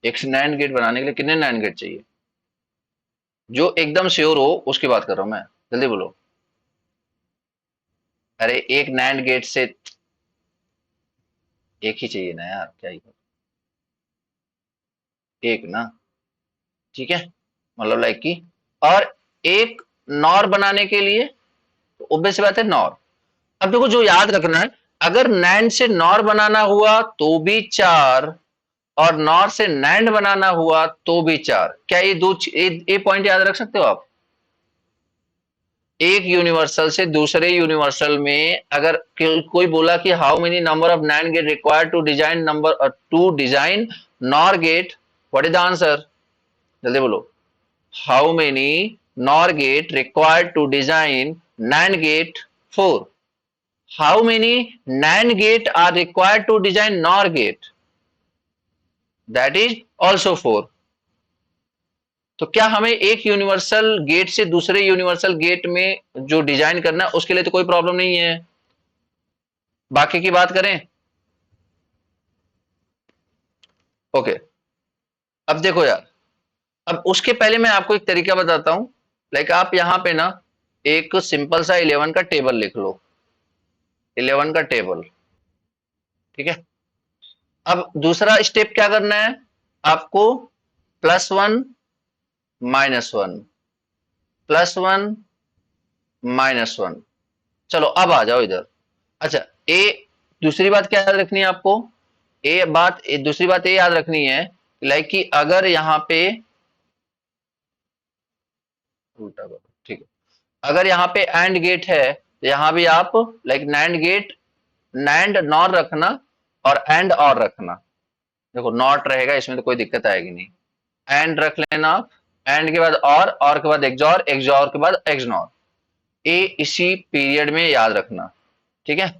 एक नैंड गेट बनाने के लिए कितने नैंड गेट चाहिए? जो एकदम श्योर हो उसकी बात कर रहा हूं मैं, जल्दी बोलो। अरे एक नैंड गेट से एक ही चाहिए ना यार, क्या ही, एक ना। ठीक है, मतलब लाइक की, और एक नॉर बनाने के लिए ऑब्वियस सी बात है नॉर। अब देखो जो याद रखना है, अगर नैंड से नॉर बनाना हुआ तो भी 4, और नॉर से नैंड बनाना हुआ तो भी 4। क्या ये ये पॉइंट याद रख सकते हो आप? एक यूनिवर्सल से दूसरे यूनिवर्सल में अगर कोई बोला कि how many number of NAND gate required to design number to design NOR gate, what is the answer, जल्दी बोलो। How many NOR gate required to design NAND gate? 4। How many NAND gate are required to design NOR gate? That is also 4। तो क्या हमें एक universal gate से दूसरे universal gate में जो डिजाइन करना है उसके लिए तो कोई प्रॉब्लम नहीं है। बाकी की बात करें, ओके। अब देखो यार, अब उसके पहले मैं आपको एक तरीका बताता हूं। लाइक आप यहां पे ना एक सिंपल सा 11 का टेबल लिख लो, 11 का टेबल। ठीक है। अब दूसरा स्टेप क्या करना है आपको, +1 -1, +1 -1। चलो अब आ जाओ इधर। अच्छा, ए, दूसरी बात क्या याद रखनी है आपको, दूसरी बात ये याद रखनी है, लाइक कि अगर यहाँ पे उल्टा करो, ठीक है, अगर यहाँ पे एंड गेट है तो यहाँ भी आप like NAND gate, NAND NOR रखना और एंड और रखना। देखो नॉट रहेगा इसमें तो कोई दिक्कत आएगी नहीं, एंड रख लेना आप, एंड के बाद और के बाद एक्सॉर, एक्सॉर के बाद एक्सनॉर। ए इसी पीरियड में याद रखना। ठीक है।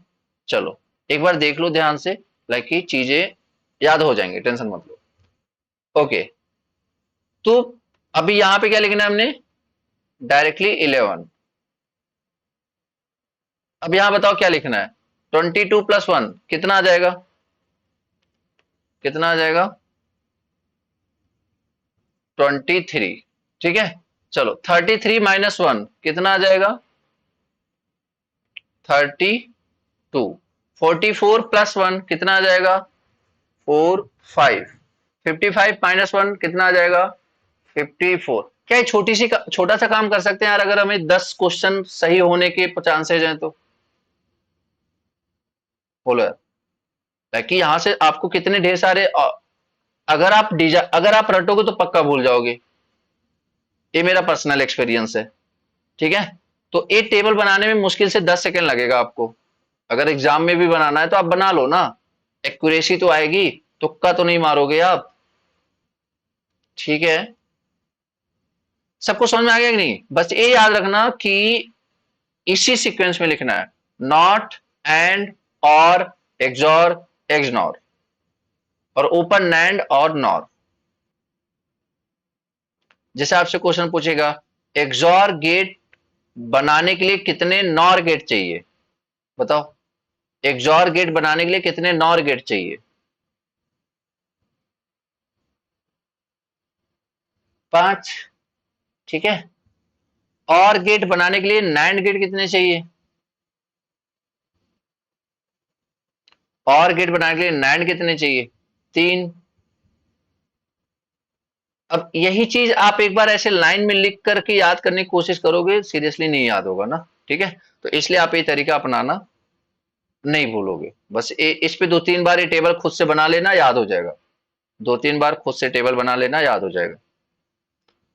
चलो एक बार देख लो ध्यान से, लाइक कि चीजें याद हो जाएंगी, टेंशन मत लो। ओके। तो अभी यहां पे क्या लिखना है हमने, डायरेक्टली 11। अब यहां बताओ क्या लिखना है, 22 + 1 कितना आ जाएगा? कितना आ जाएगा? 23। ठीक है, चलो 33 माइनस 1 कितना आ जाएगा? 32। 44 प्लस 1 कितना आ जाएगा? 45। 55 माइनस 1 कितना आ जाएगा? 54। क्या ये छोटा सा काम कर सकते हैं यार, अगर हमें 10 क्वेश्चन सही होने के चांसेज हैं तो? बोलो यार। ताकि यहां से आपको कितने ढेर सारे अगर आप रटोगे तो पक्का भूल जाओगे। ये मेरा पर्सनल एक्सपीरियंस है। ठीक है, तो एक टेबल बनाने में मुश्किल से 10 सेकेंड लगेगा आपको। अगर एग्जाम में भी बनाना है तो आप बना लो ना, एक्यूरेसी तो आएगी, तुक्का तो नहीं मारोगे आप। ठीक है, सबको समझ में आ गया कि नहीं? बस ये याद रखना कि इसी सीक्वेंस में लिखना है, नॉट, एंड, और, एक्सॉर, एक्सनॉर, और ओपन नैंड और नॉर। जैसे आपसे क्वेश्चन पूछेगा, एक्सॉर गेट बनाने के लिए कितने नॉर गेट चाहिए? बताओ, एक्सॉर गेट बनाने के लिए कितने नॉर गेट चाहिए? 5। ठीक है, और गेट बनाने के लिए नैंड गेट कितने चाहिए? और गेट बनाने के लिए नैंड कितने चाहिए? 3। अब यही चीज आप एक बार ऐसे लाइन में लिख करके याद करने की कोशिश करोगे, सीरियसली नहीं याद होगा ना। ठीक है, तो इसलिए आप ये तरीका अपनाना, नहीं भूलोगे। बस इस पे 2-3 बार ये टेबल खुद से बना लेना, याद हो जाएगा। 2-3 बार खुद से टेबल बना लेना, याद हो जाएगा।